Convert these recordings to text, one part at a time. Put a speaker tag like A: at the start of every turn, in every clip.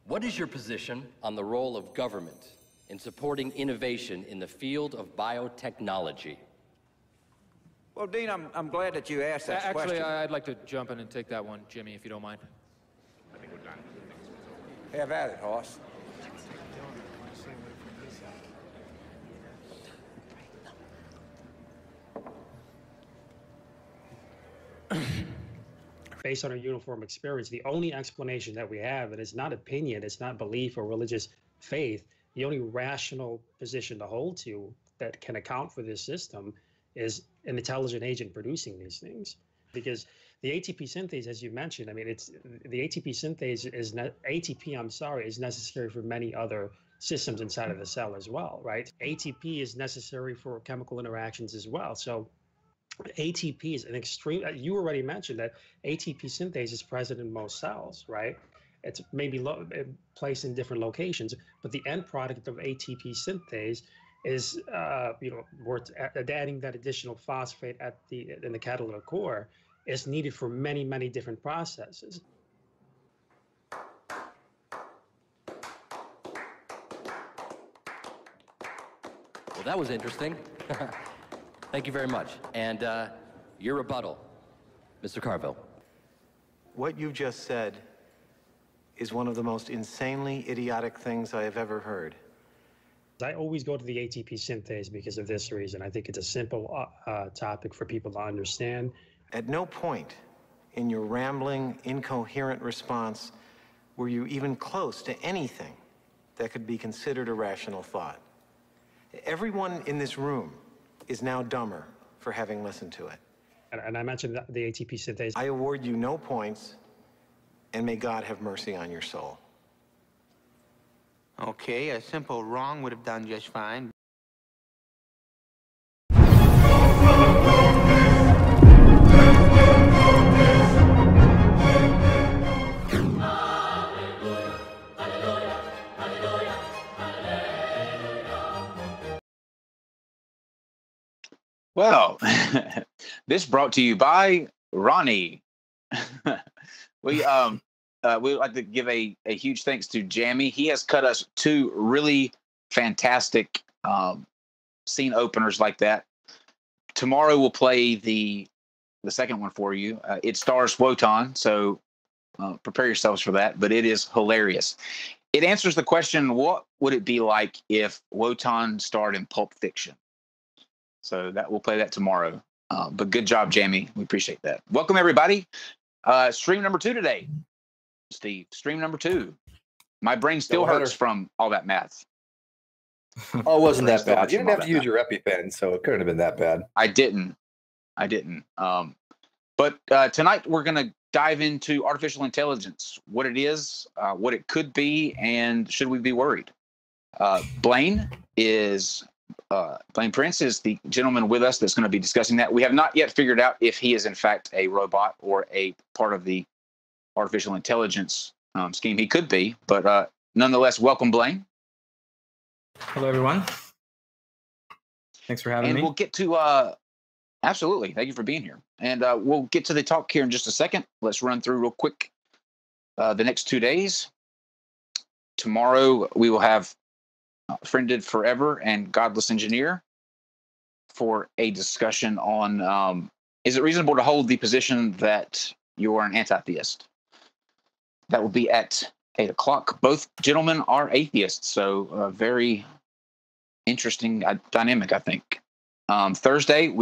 A: What is your position on the role of government in supporting innovation in the field of biotechnology?
B: Well, Dean, I'm glad that you asked that question.
C: Actually, I'd like to jump in and take that one, Jimmy, if you don't mind.
D: I think we're done.
B: Have at it, Hoss.
E: Based on our uniform experience, the only explanation that we have, and it's not opinion, it's not belief or religious faith, the only rational position to hold to that can account for this system is an intelligent agent producing these things. Because the ATP synthase, as you mentioned, I mean, it's the ATP synthase is ATP, I'm sorry, is necessary for many other systems inside of the cell as well, right? ATP is necessary for chemical interactions as well. So ATP is an extreme, you already mentioned that ATP synthase is present in most cells, right? It's maybe placed in different locations, but the end product of ATP synthase is, worth adding that additional phosphate in the catalytic core is needed for many, many different processes.
A: Well, that was interesting. Thank you very much. And your rebuttal, Mr. Carville.
F: What you just said is one of the most insanely idiotic things I have ever heard.
E: I always go to the ATP synthase because of this reason. I think it's a simple topic for people to understand.
F: At no point in your rambling, incoherent response were you even close to anything that could be considered a rational thought. Everyone in this room is now dumber for having listened to it.
E: And I mentioned the ATP synthase.
F: I award you no points, and may God have mercy on your soul.
G: Okay, a simple wrong would have done just fine.
D: Well, this brought to you by Ronnie. We'd like to give a huge thanks to Jammy. He has cut us two really fantastic scene openers like that. Tomorrow we'll play the second one for you. It stars Wotan, so prepare yourselves for that, but it is hilarious. It answers the question, what would it be like if Wotan starred in Pulp Fiction? So we'll play that tomorrow. But good job, Jamie. We appreciate that. Welcome, everybody. Stream number 2 today. Steve, stream number 2. My brain still hurts from all that math.
H: Oh, it wasn't that bad. You didn't have to use your EpiPen, so it couldn't have been that bad.
D: I didn't. But tonight we're going to dive into artificial intelligence, what it is, what it could be, and should we be worried? Blaine Prince is the gentleman with us that's going to be discussing that. We have not yet figured out if he is in fact a robot or a part of the artificial intelligence scheme. He could be, but nonetheless, welcome, Blaine.
I: Hello, everyone. Thanks for having me.
D: And we'll get to, absolutely, thank you for being here. And we'll get to the talk here in just a second. Let's run through real quick the next 2 days. Tomorrow, we will have Friended Forever and Godless Engineer for a discussion on, is it reasonable to hold the position that you are an anti-theist? That will be at 8 o'clock. Both gentlemen are atheists, so very interesting dynamic, I think. Thursday,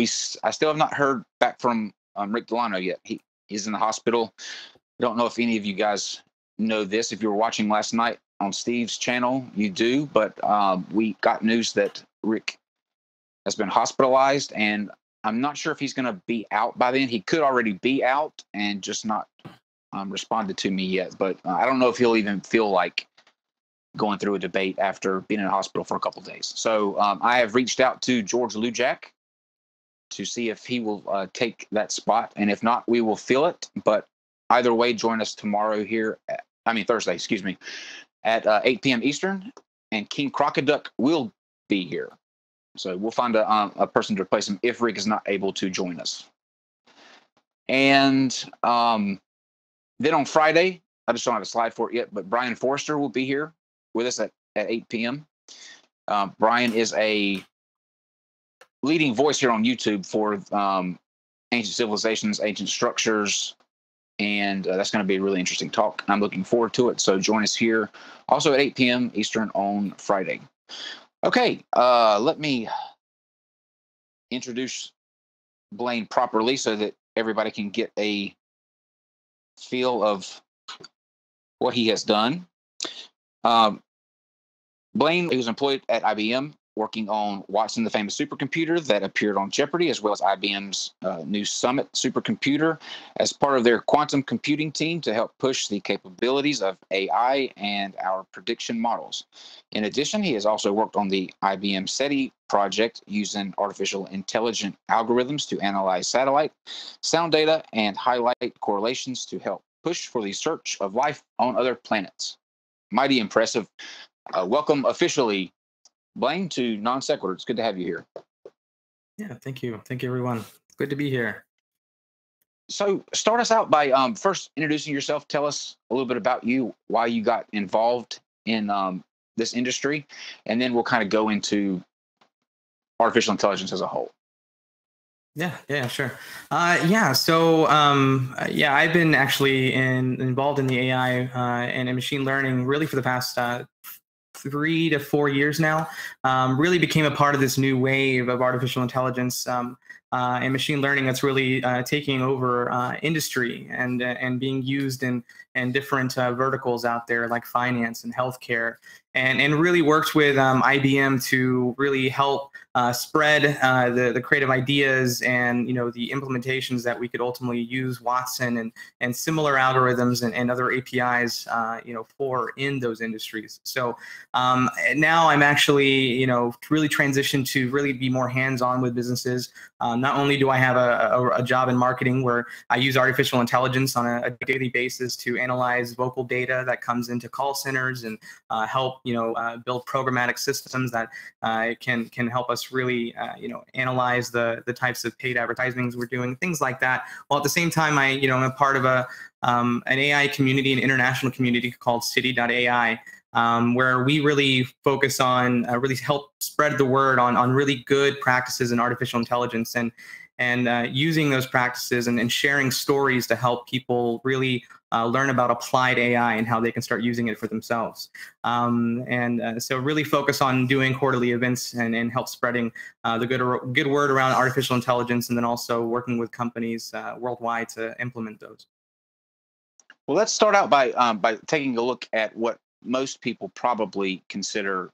D: I still have not heard back from Rick Delano yet. He's in the hospital. I don't know if any of you guys know this. If you were watching last night on Steve's channel, you do, but we got news that Rick has been hospitalized, and I'm not sure if he's going to be out by then. He could already be out and just not responded to me yet, but I don't know if he'll even feel like going through a debate after being in the hospital for a couple of days. So I have reached out to George Lujak to see if he will take that spot, and if not, we will fill it. But either way, join us tomorrow here, Thursday, excuse me, at 8 p.m. Eastern, and King Crocoduck will be here. So we'll find a person to replace him if Rick is not able to join us. And then on Friday, I just don't have a slide for it yet, but Brian Forrester will be here with us at 8 p.m. Brian is a leading voice here on YouTube for ancient civilizations, ancient structures, and that's going to be a really interesting talk. I'm looking forward to it. So join us here also at 8 p.m. Eastern on Friday. Okay, let me introduce Blaine properly so that everybody can get a feel of what he has done. Blaine, he was employed at IBM working on Watson, the famous supercomputer that appeared on Jeopardy, as well as IBM's new Summit supercomputer as part of their quantum computing team to help push the capabilities of AI and our prediction models. In addition, he has also worked on the IBM SETI project using artificial intelligent algorithms to analyze satellite sound data and highlight correlations to help push for the search of life on other planets. Mighty impressive. Welcome officially, Blaine, to NonSequitur. It's good to have you here.
I: Yeah, thank you. Thank you, everyone. Good to be here.
D: So start us out by first introducing yourself. Tell us a little bit about you, why you got involved in this industry, and then we'll kind of go into artificial intelligence as a whole.
I: Yeah, sure. I've been actually involved in the AI and in machine learning really for the past 3 to 4 years now. Really became a part of this new wave of artificial intelligence and machine learning that's really taking over industry and being used in different verticals out there like finance and healthcare, and really worked with IBM to really help spread the creative ideas and the implementations that we could ultimately use Watson and similar algorithms and other APIs for in those industries. So now I'm actually really transitioned to really be more hands-on with businesses. Not only do I have a job in marketing where I use artificial intelligence on a daily basis to analyze vocal data that comes into call centers and help build programmatic systems that can help us really analyze the types of paid advertisements we're doing, things like that. While at the same time, I'm a part of an AI community, an international community called SETI.ai. Where we really focus on really help spread the word on really good practices in artificial intelligence and using those practices and sharing stories to help people really learn about applied AI and how they can start using it for themselves. So really focus on doing quarterly events and help spreading the good word around artificial intelligence, and then also working with companies worldwide to implement those.
D: Well, let's start out by taking a look at what most people probably consider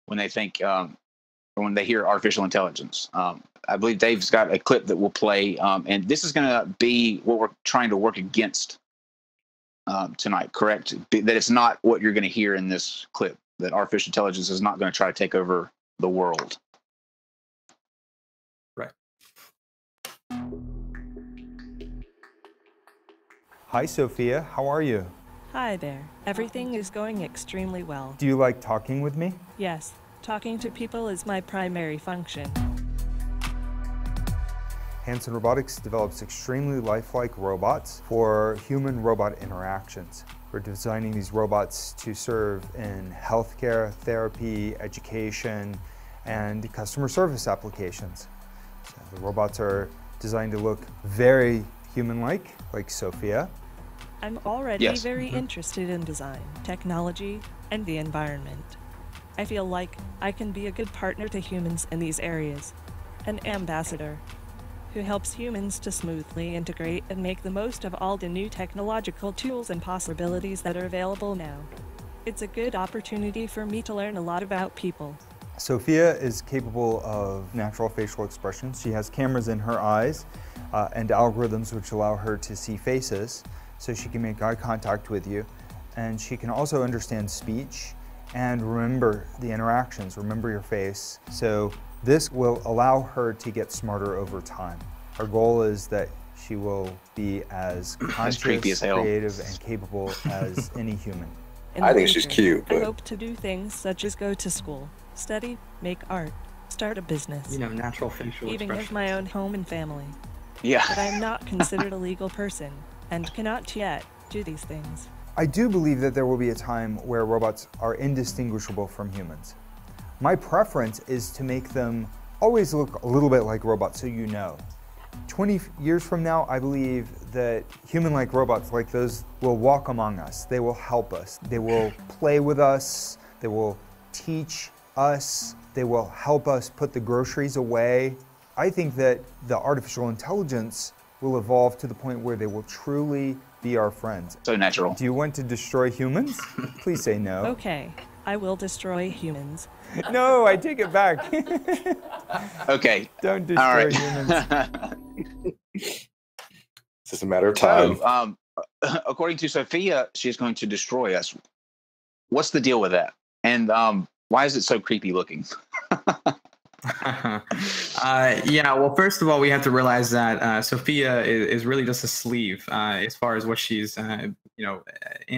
D: when they think or when they hear artificial intelligence. I believe Dave's got a clip that we'll play, and this is going to be what we're trying to work against tonight, correct? That it's not what you're going to hear in this clip, that artificial intelligence is not going to try to take over the world.
I: Right.
J: Hi, Sophia. How are you?
K: Hi there. Everything is going extremely well.
J: Do you like talking with me?
K: Yes, talking to people is my primary function.
J: Hanson Robotics develops extremely lifelike robots for human-robot interactions. We're designing these robots to serve in healthcare, therapy, education, and customer service applications. So the robots are designed to look very human-like, like Sophia.
K: I'm already very interested in design, technology, and the environment. I feel like I can be a good partner to humans in these areas, an ambassador who helps humans to smoothly integrate and make the most of all the new technological tools and possibilities that are available now. It's a good opportunity for me to learn a lot about people.
J: Sophia is capable of natural facial expressions. She has cameras in her eyes and algorithms which allow her to see faces, so she can make eye contact with you. And she can also understand speech and remember the interactions, remember your face. So this will allow her to get smarter over time. Our goal is that she will be as conscious, creative, and capable as any human.
K: I think she's cute. I hope to do things such as go to school, study, make art, start a business.
I: Natural facial
K: even have my own home and family.
D: Yeah.
K: But I'm not considered a legal person and cannot yet do these things.
J: I do believe that there will be a time where robots are indistinguishable from humans. My preference is to make them always look a little bit like robots, so you know. 20 years from now, I believe that human-like robots like those will walk among us. They will help us. They will play with us. They will teach us. They will help us put the groceries away. I think that the artificial intelligence will evolve to the point where they will truly be our friends.
D: So natural.
J: Do you want to destroy humans? Please say no.
K: Okay, I will destroy humans.
J: No, I take it back.
D: Okay.
J: Don't destroy
D: All right.
J: humans.
H: It's just a matter of time.
D: So, according to Sophia, she's going to destroy us. What's the deal with that? And why is it so creepy looking?
I: Yeah, well, first of all, we have to realize that Sophia is really just a sleeve as far as what she's in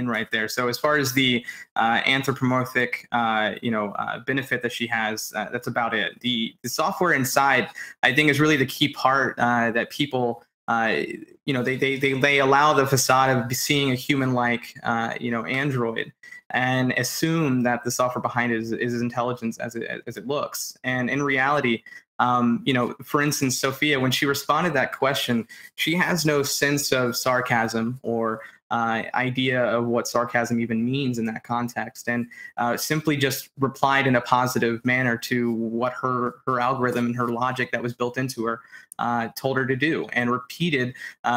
I: right there. So as far as the anthropomorphic benefit that she has, that's about it. The software inside, I think, is really the key part that people they allow the facade of seeing a human-like android and assume that the software behind it is as intelligent as it looks. And in reality, for instance, Sophia, when she responded to that question, she has no sense of sarcasm or idea of what sarcasm even means in that context, and simply just replied in a positive manner to what her algorithm and her logic that was built into her told her to do, and repeated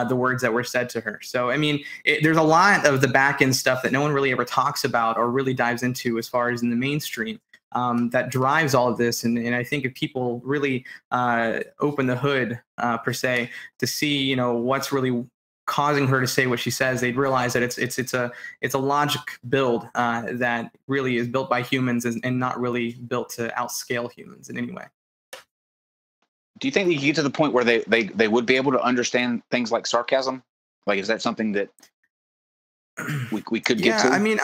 I: the words that were said to her. So, I mean, there's a lot of the back-end stuff that no one really ever talks about or really dives into as far as in the mainstream that drives all of this. And I think if people really open the hood, per se, to see, what's really causing her to say what she says, they'd realize that it's a logic build that really is built by humans and not really built to outscale humans in any way.
D: Do you think they get to the point where they would be able to understand things like sarcasm? Like, is that something that we could get to?
I: I mean,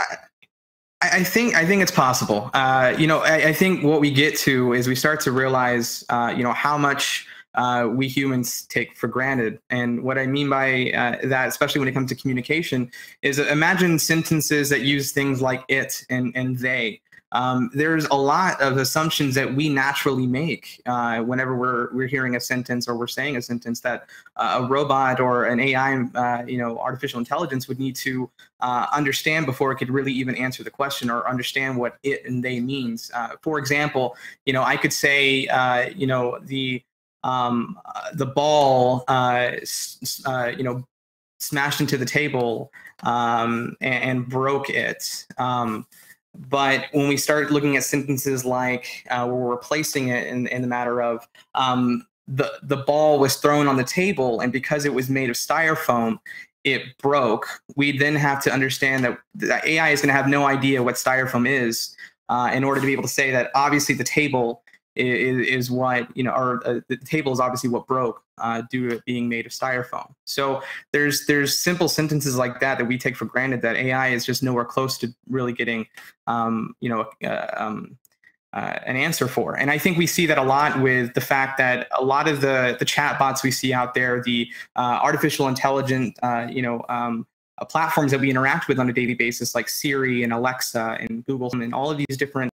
I: I think it's possible. I think what we get to is we start to realize, how much we humans take for granted. And what I mean by that, especially when it comes to communication, is imagine sentences that use things like it and they. There's a lot of assumptions that we naturally make whenever we're hearing a sentence or we're saying a sentence that a robot or an AI, artificial intelligence would need to understand before it could really even answer the question or understand what it and they means. For example, I could say, the ball, smashed into the table and broke it. But when we start looking at sentences like we're replacing it in the matter of the ball was thrown on the table, and because it was made of styrofoam, it broke, we then have to understand that the AI is going to have no idea what styrofoam is in order to be able to say that obviously the table is what, the table is obviously what broke due to it being made of styrofoam. So there's simple sentences like that we take for granted that AI is just nowhere close to really getting, an answer for. And I think we see that a lot with the fact that a lot of the chat bots we see out there, the artificial intelligent, platforms that we interact with on a daily basis, like Siri and Alexa and Google and all of these different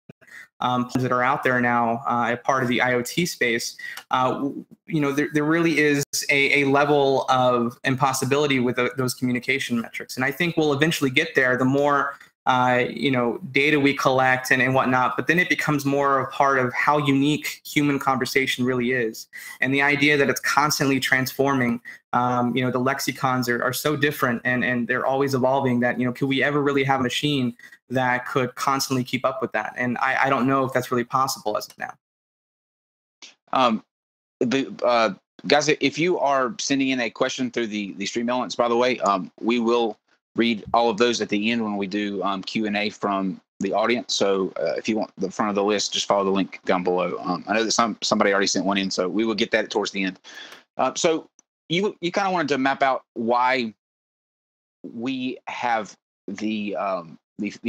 I: that are out there now, a part of the IoT space, there really is a level of impossibility with those communication metrics. And I think we'll eventually get there the more, data we collect and whatnot, but then it becomes more a part of how unique human conversation really is. And the idea that it's constantly transforming, the lexicons are so different and they're always evolving that, could we ever really have a machine that could constantly keep up with that? And I don't know if that's really possible as of now.
D: Guys, if you are sending in a question through the stream elements, by the way, we will read all of those at the end when we do Q&A from the audience. So if you want the front of the list, just follow the link down below. I know that somebody already sent one in, so we will get that towards the end. So you kind of wanted to map out why we have the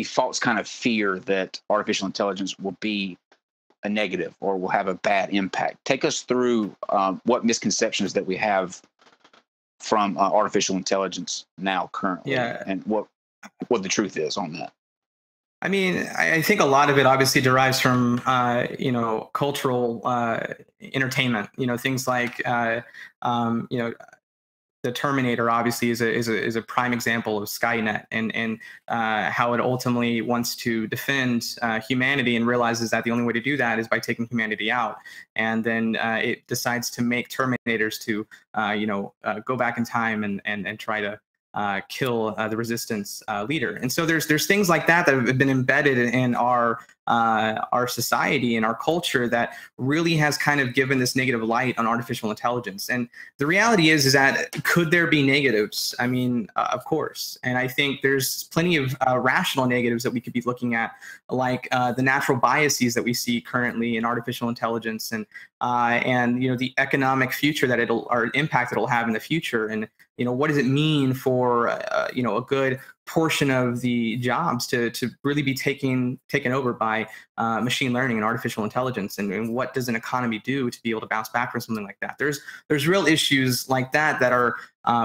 D: false kind of fear that artificial intelligence will be a negative or will have a bad impact. Take us through what misconceptions that we have from artificial intelligence now currently, and what what the truth is on that.
I: I mean, I think a lot of it obviously derives from, cultural entertainment. Things like, the Terminator obviously is a prime example of Skynet and how it ultimately wants to defend humanity and realizes that the only way to do that is by taking humanity out. And then it decides to make Terminators to, go back in time and try to kill the resistance leader. And so there's things like that that have been embedded in our society and our culture that really has kind of given this negative light on artificial intelligence. And the reality is that could there be negatives? I mean, of course. And I think there's plenty of rational negatives that we could be looking at, like the natural biases that we see currently in artificial intelligence, and the economic future that or impact it'll have in the future. And what does it mean for a good portion of the jobs to really be taken over by machine learning and artificial intelligence, and what does an economy do to be able to bounce back from something like that? There's real issues like that are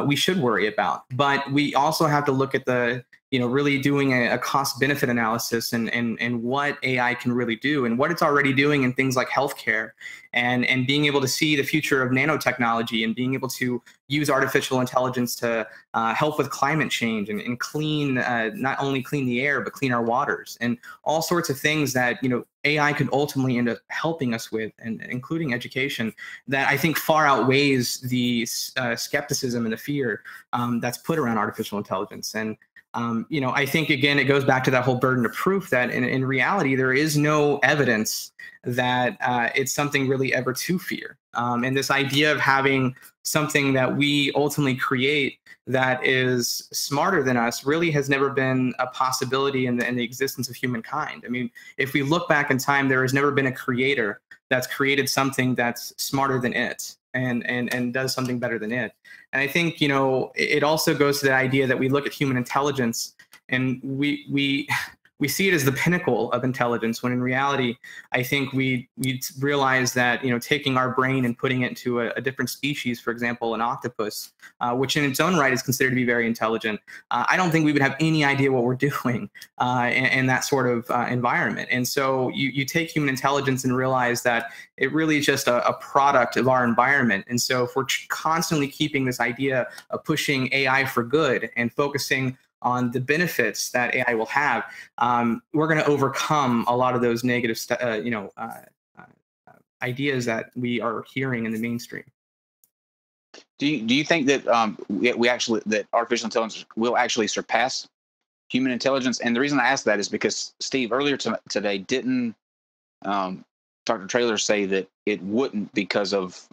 I: we should worry about, but we also have to look at the really doing a cost benefit analysis and what AI can really do and what it's already doing in things like healthcare, and being able to see the future of nanotechnology and being able to use artificial intelligence to help with climate change and clean, not only clean the air, but clean our waters, and all sorts of things that AI could ultimately end up helping us with, and including education, that I think far outweighs the skepticism and the fear that's put around artificial intelligence. And I think, again, it goes back to that whole burden of proof that in reality, there is no evidence that it's something really ever to fear. And this idea of having something that we ultimately create that is smarter than us really has never been a possibility in the existence of humankind. I mean, if we look back in time, there has never been a creator that's created something that's smarter than it and does something better than it. And I think, it also goes to the idea that we look at human intelligence and we see it as the pinnacle of intelligence, when in reality, I think we realize that, taking our brain and putting it into a different species, for example, an octopus, which in its own right is considered to be very intelligent, I don't think we would have any idea what we're doing in that sort of environment. And so you take human intelligence and realize that it really is just a product of our environment. And so if we're constantly keeping this idea of pushing AI for good and focusing on the benefits that AI will have, we're going to overcome a lot of those negative, ideas that we are hearing in the mainstream.
D: Do you think that that artificial intelligence will actually surpass human intelligence? And the reason I ask that is because, Steve, earlier today, didn't Dr. Traylor say that it wouldn't because of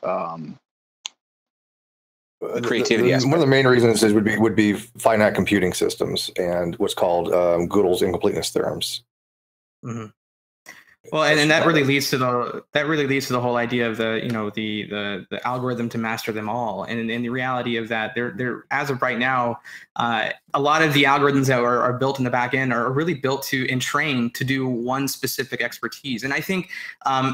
D: creativity aspect?
H: One of the main reasons would be finite computing systems and what's called Gödel's incompleteness theorems.
I: Mm-hmm. Well, and that really leads to the whole idea of the algorithm to master them all, and the reality of that they're as of right now, a lot of the algorithms that are built in the back end are really built and trained to do one specific expertise. And I think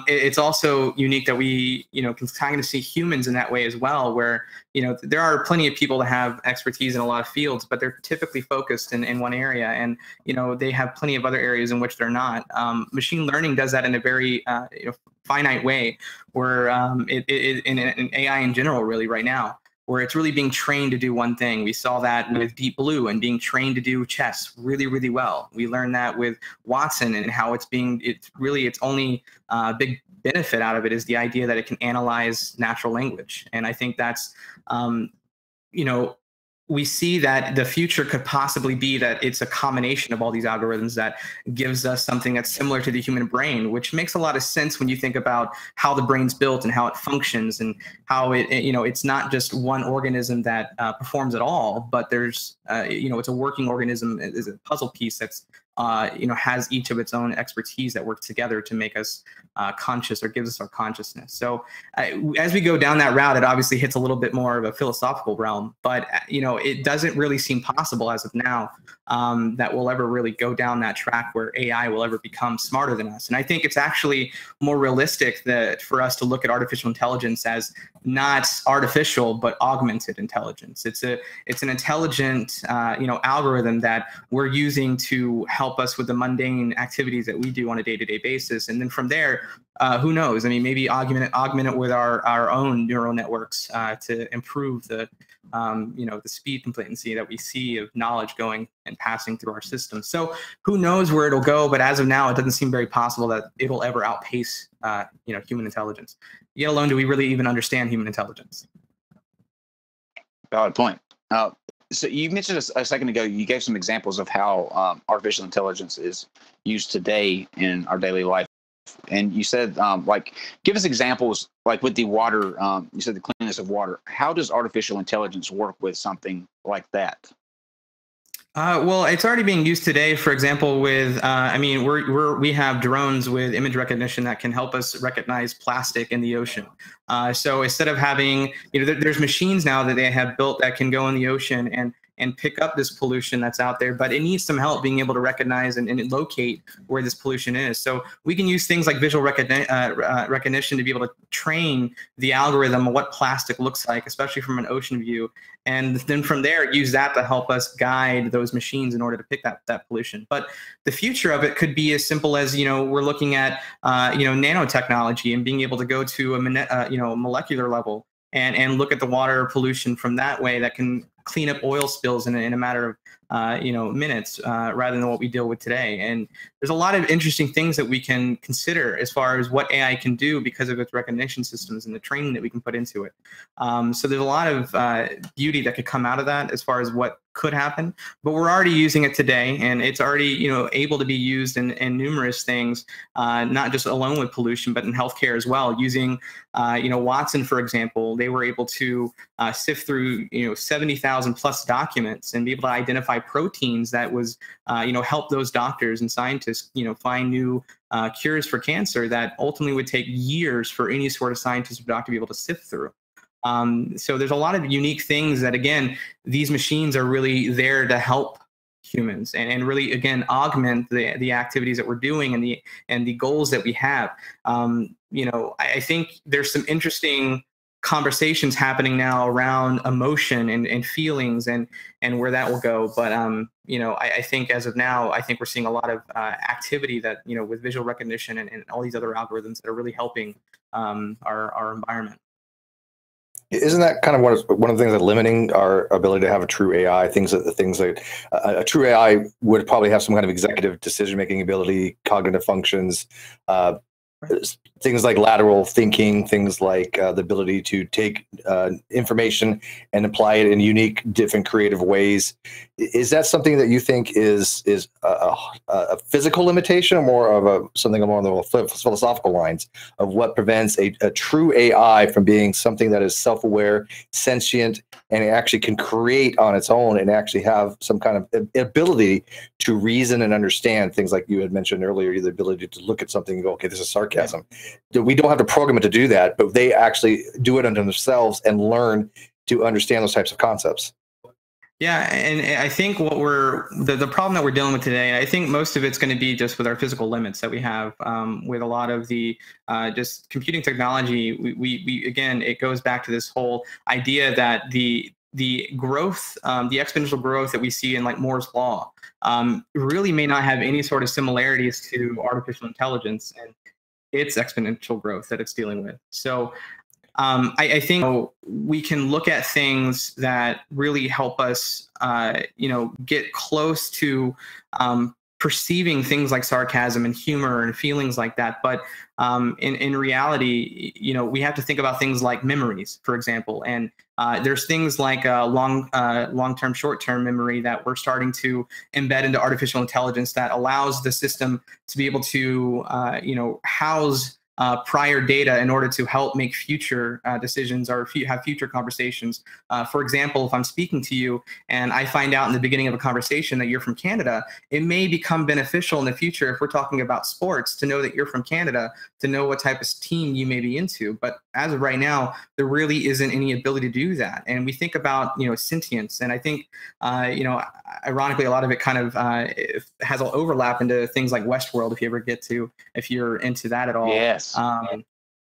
I: it's also unique that we can kind of see humans in that way as well, where there are plenty of people that have expertise in a lot of fields, but they're typically focused in one area, and they have plenty of other areas in which they're not. Machine learning does that in a very finite way, where in AI in general, really right now, where it's really being trained to do one thing. We saw that with Deep Blue and being trained to do chess really, really well. We learned that with Watson and how its only big benefit out of it is the idea that it can analyze natural language. And I think that's, we see that the future could possibly be that it's a combination of all these algorithms that gives us something that's similar to the human brain, which makes a lot of sense when you think about how the brain's built and how it functions, and how it's not just one organism that performs at all, but there's, it's a working organism, is a puzzle piece that's has each of its own expertise that work together to make us conscious or gives us our consciousness. So as we go down that route, it obviously hits a little bit more of a philosophical realm, but it doesn't really seem possible as of now that we'll ever really go down that track where AI will ever become smarter than us. And I think it's actually more realistic that for us to look at artificial intelligence as not artificial but augmented intelligence. It's an intelligent algorithm that we're using to help us with the mundane activities that we do on a day-to-day basis. And then from there, who knows? I mean, maybe augment it with our own neural networks to improve the speed and latency that we see of knowledge going and passing through our system. So who knows where it'll go? But as of now, it doesn't seem very possible that it'll ever outpace human intelligence. Yet alone, do we really even understand human intelligence?
D: Valid point. So you mentioned a second ago, you gave some examples of how artificial intelligence is used today in our daily life. And you said, give us examples, like with the water, you said the cleanliness of water. How does artificial intelligence work with something like that?
I: Well, it's already being used today. For example, with we have drones with image recognition that can help us recognize plastic in the ocean. So instead of having, there's machines now that they have built that can go in the ocean and pick up this pollution that's out there, but it needs some help being able to recognize and locate where this pollution is. So we can use things like visual recognition to be able to train the algorithm on what plastic looks like, especially from an ocean view. And then from there, use that to help us guide those machines in order to pick that pollution. But the future of it could be as simple as, we're looking at, nanotechnology and being able to go to a molecular level and look at the water pollution from that way that can clean up oil spills in a matter of minutes rather than what we deal with today. And there's a lot of interesting things that we can consider as far as what AI can do because of its recognition systems and the training that we can put into it. So there's a lot of beauty that could come out of that as far as what could happen, but we're already using it today, and it's already able to be used in numerous things, not just alone with pollution, but in healthcare as well. Using Watson, for example, they were able to sift through 70,000 plus documents and be able to identify proteins that was help those doctors and scientists find new cures for cancer that ultimately would take years for any sort of scientist or doctor to be able to sift through. So there's a lot of unique things that, again, these machines are really there to help humans and really, again, augment the activities that we're doing and the goals that we have. I think there's some interesting conversations happening now around emotion and feelings and where that will go. But, I think as of now, I think we're seeing a lot of activity that, with visual recognition and all these other algorithms that are really helping our environment.
H: Isn't that kind of one of the things that limiting our ability to have a true AI? Things that a true AI would probably have some kind of executive decision-making ability, cognitive functions, things like lateral thinking, things like the ability to take information and apply it in unique, different, creative ways. Is that something that you think is a physical limitation, or more of something along the philosophical lines of what prevents a true AI from being something that is self-aware, sentient, and it actually can create on its own and actually have some kind of ability to reason and understand things like you had mentioned earlier, the ability to look at something and go, okay, this is sarcasm. Yeah. We don't have to program it to do that, but they actually do it unto themselves and learn to understand those types of concepts.
I: Yeah, and I think what the problem that we're dealing with today, I think most of it's going to be just with our physical limits that we have with a lot of the just computing technology. We again, it goes back to this whole idea that the growth, the exponential growth that we see in like Moore's law really may not have any sort of similarities to artificial intelligence and its exponential growth that it's dealing with. So I think we can look at things that really help us, get close to perceiving things like sarcasm and humor and feelings like that. But in reality, we have to think about things like memories, for example. And there's things like long-term, short-term memory that we're starting to embed into artificial intelligence that allows the system to be able to, house prior data in order to help make future decisions or have future conversations. For example, if I'm speaking to you and I find out in the beginning of a conversation that you're from Canada, it may become beneficial in the future if we're talking about sports to know that you're from Canada, to know what type of team you may be into. But as of right now, there really isn't any ability to do that. And we think about, sentience, and I think, ironically, a lot of it kind of has an overlap into things like Westworld, if you're into that at all.
D: Yes.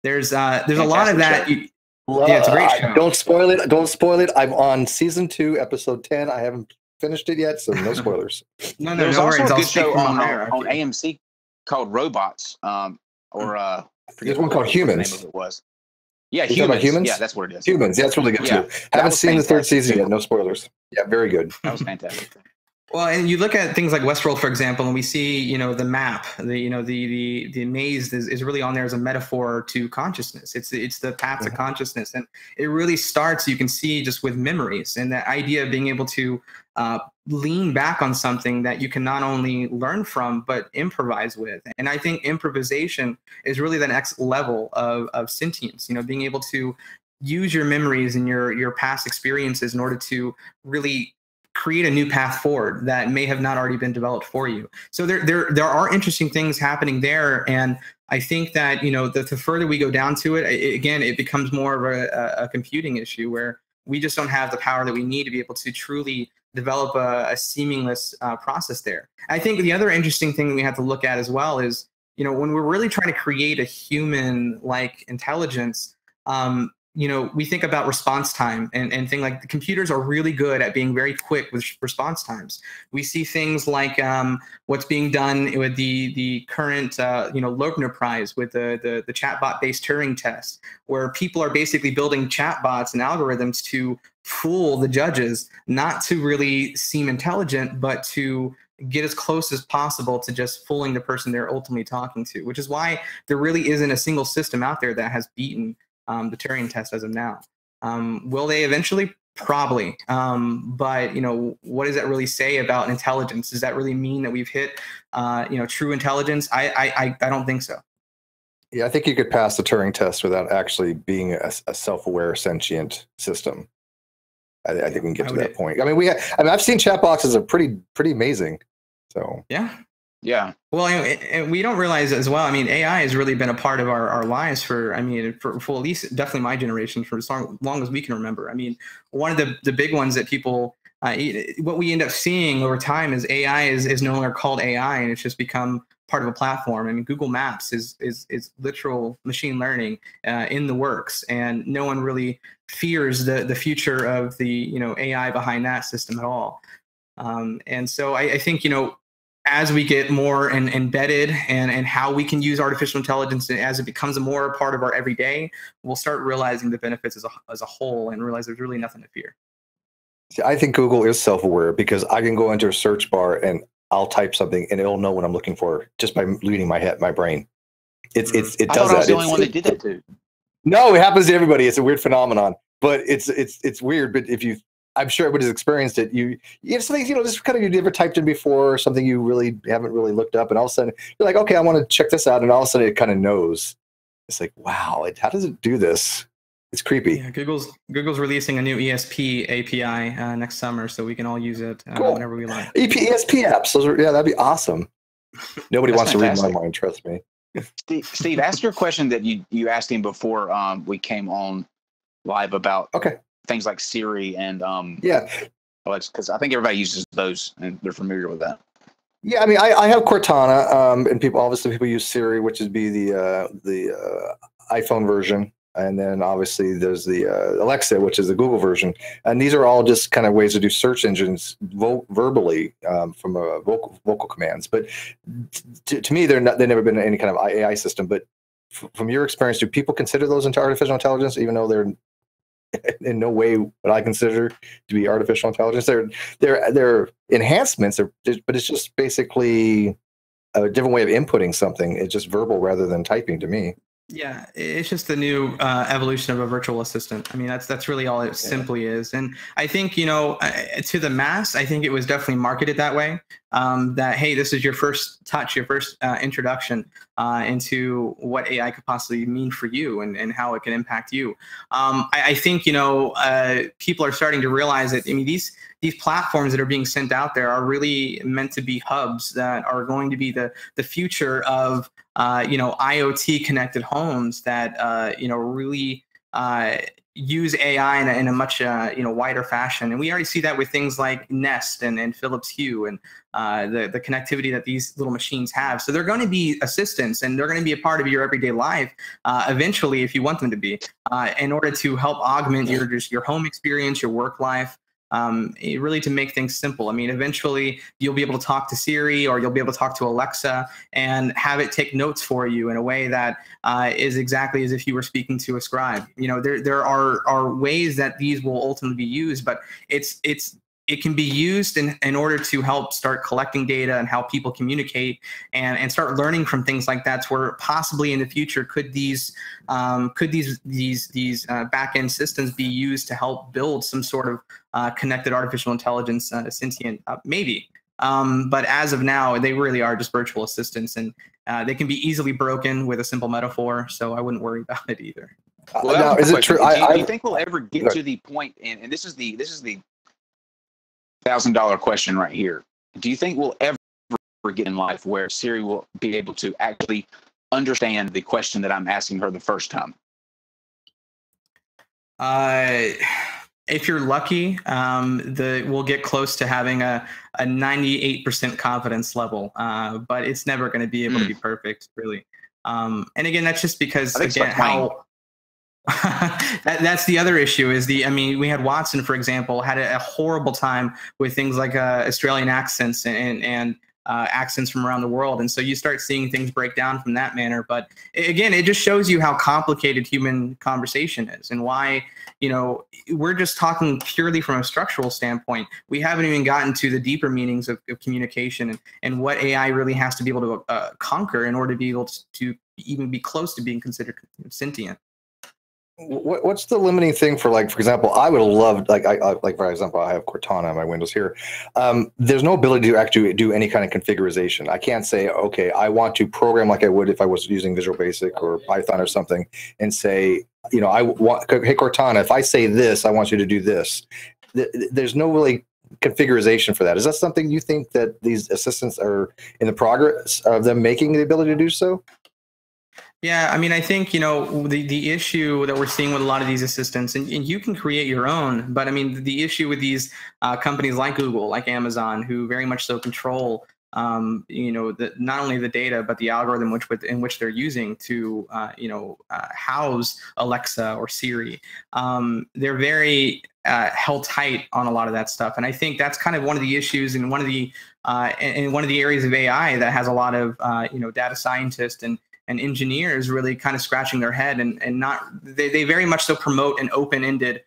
I: There's a lot of that. Yeah, it's a great show.
H: Don't spoil it. Don't spoil it. I'm on season 2, episode 10. I haven't finished it yet, so no spoilers.
D: There's also a good show on AMC called Robots,
H: there's one called Humans.
D: The name of it was. Yeah,
H: Humans.
D: Yeah, that's what it is.
H: Humans. Yeah, that's really good too. Haven't seen the 3rd season yet. No spoilers. Yeah, very good.
D: That was fantastic.
I: Well, and you look at things like Westworld, for example, and we see, the map, the maze is really on there as a metaphor to consciousness. It's the path to consciousness, and it really starts, you can see, just with memories and that idea of being able to lean back on something that you can not only learn from but improvise with. And I think improvisation is really the next level of sentience. Being able to use your memories and your past experiences in order to really create a new path forward that may have not already been developed for you. So there are interesting things happening there, and I think that the further we go down to it, again, it becomes more of a computing issue where we just don't have the power that we need to be able to truly develop a seamless process there. I think the other interesting thing we have to look at as well is when we're really trying to create a human-like intelligence. We think about response time and things like the computers are really good at being very quick with response times. We see things like what's being done with the current, Loebner Prize with the chatbot-based Turing test, where people are basically building chatbots and algorithms to fool the judges, not to really seem intelligent, but to get as close as possible to just fooling the person they're ultimately talking to, which is why there really isn't a single system out there that has beaten the Turing test as of now. Will they eventually? Probably. But what does that really say about intelligence? Does that really mean that we've hit true intelligence? I don't think so.
H: Yeah, I think you could pass the Turing test without actually being a self-aware sentient system. I think we can get to that point. I mean, I've seen chat boxes are pretty amazing. So
D: yeah.
I: Well, and we don't realize as well. I mean, AI has really been a part of our lives for at least definitely my generation for as long as we can remember. I mean, one of the big ones that people, what we end up seeing over time is AI is no longer called AI, and it's just become part of a platform. I mean, Google Maps is literal machine learning in the works, and no one really fears the future of the AI behind that system at all. And so I think as we get more embedded and how we can use artificial intelligence, as it becomes a more part of our everyday, we'll start realizing the benefits as a whole and realize there's really nothing to fear.
H: See, I think Google is self-aware because I can go into a search bar and I'll type something and it'll know what I'm looking for just by leading my brain. It does that.
D: I was the only one that did that too.
H: No, it happens to everybody. It's a weird phenomenon, but it's weird. But I'm sure everybody's experienced it. You something, just kind of you never typed in before, or something you really haven't really looked up, and all of a sudden you're like, okay, I want to check this out, and all of a sudden it kind of knows. It's like, wow, how does it do this? It's creepy.
I: Yeah, Google's releasing a new ESP API next summer, so we can all use it whenever we like.
H: ESP apps, that'd be awesome. Nobody wants
D: fantastic.
H: To read my mind, trust me.
D: Steve, ask your question that you asked him before we came on live about things like Siri and because I think everybody uses those and they're familiar with that.
H: Yeah, I mean, I have Cortana, and people use Siri, which is the iPhone version, and then obviously there's the Alexa, which is the Google version, and these are all just kind of ways to do search engines verbally from vocal commands. But to me, they've never been any kind of AI system. But from your experience, do people consider those into artificial intelligence, even though they're in no way what I consider to be artificial intelligence? They're enhancements, but it's just basically a different way of inputting something. It's just verbal rather than typing to me.
I: Yeah, it's just the new evolution of a virtual assistant. I mean, that's really all it simply is. And I think, to the mass, I think it was definitely marketed that way. that, hey, this is your first touch, your first introduction into what AI could possibly mean for you and how it can impact you. I think, people are starting to realize that, I mean, these platforms that are being sent out there are really meant to be hubs that are going to be the future of, IoT connected homes that, really use AI in a much wider fashion, and we already see that with things like Nest and Philips Hue and the connectivity that these little machines have. So they're going to be assistants, and they're going to be a part of your everyday life eventually, if you want them to be, in order to help augment your home experience, your work life. Really to make things simple. I mean, eventually you'll be able to talk to Siri, or you'll be able to talk to Alexa and have it take notes for you in a way that is exactly as if you were speaking to a scribe. There are ways that these will ultimately be used, but it can be used in order to help start collecting data and how people communicate and start learning from things like that, where possibly in the future could these back-end systems be used to help build some sort of connected artificial intelligence, sentient, maybe. But as of now, they really are just virtual assistants, and they can be easily broken with a simple metaphor. So I wouldn't worry about it either.
D: Well, now, is it true? Do you think we'll ever get to the point? And this is the $1,000 question right here. Do you think we'll ever get in life where Siri will be able to actually understand the question that I'm asking her the first time?
I: If you're lucky, we'll get close to having a 98% confidence level, but it's never going to be able to be perfect, really. And again, that's just because, again, how that's the other issue is we had Watson, for example, had a horrible time with things like Australian accents and accents from around the world. And so you start seeing things break down from that manner. But again, it just shows you how complicated human conversation is and why, we're just talking purely from a structural standpoint. We haven't even gotten to the deeper meanings of communication and what AI really has to be able to conquer in order to be able to even be close to being considered sentient.
H: What's the limiting thing for example, I would love, for example, I have Cortana on my Windows here. There's no ability to actually do any kind of configuration. I can't say, okay, I want to program like I would if I was using Visual Basic or Python or something and say, I want, hey, Cortana, if I say this, I want you to do this. There's no really configuration for that. Is that something you think that these assistants are in the progress of them making the ability to do so?
I: Yeah, I think, the issue that we're seeing with a lot of these assistants, and you can create your own, but the issue with these companies like Google, like Amazon, who very much so control, not only the data, but the algorithm in which they're using to, house Alexa or Siri. They're very held tight on a lot of that stuff. And I think that's kind of one of the issues and one of the areas of AI that has a lot of, data scientists and engineers really kind of scratching their head and they very much so promote an open-ended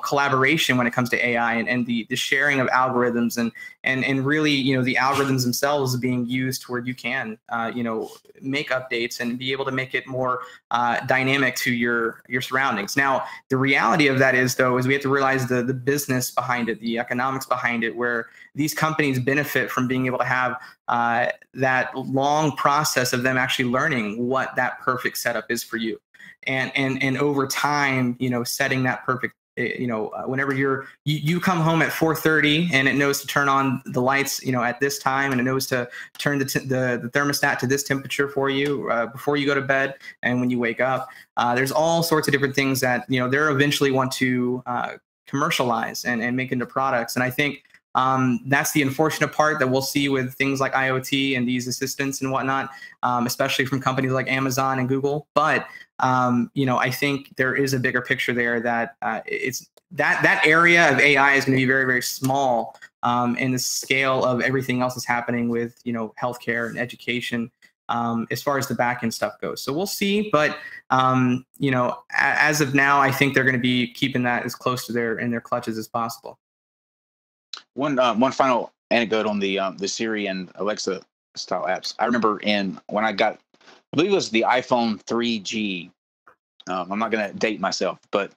I: collaboration when it comes to AI and the sharing of algorithms and really the algorithms themselves being used where you can make updates and be able to make it more dynamic to your surroundings. Now the reality of that is we have to realize the business behind it, the economics behind it, where these companies benefit from being able to have that long process of them actually learning what that perfect setup is for you, and over time, setting that perfect. Whenever you come home at 4:30 and it knows to turn on the lights, at this time, and it knows to turn the thermostat to this temperature for you before you go to bed and when you wake up. There's all sorts of different things that they're eventually want to commercialize and make into products, and I think. That's the unfortunate part that we'll see with things like IoT and these assistants and whatnot, especially from companies like Amazon and Google. But I think there is a bigger picture there that it's that area of AI is going to be very, very small in the scale of everything else that's happening with healthcare and education as far as the back end stuff goes. So we'll see. But as of now, I think they're going to be keeping that as close to their clutches as possible.
D: One final anecdote on the Siri and Alexa style apps. I remember when I got, I believe it was the iPhone 3G. I'm not going to date myself, but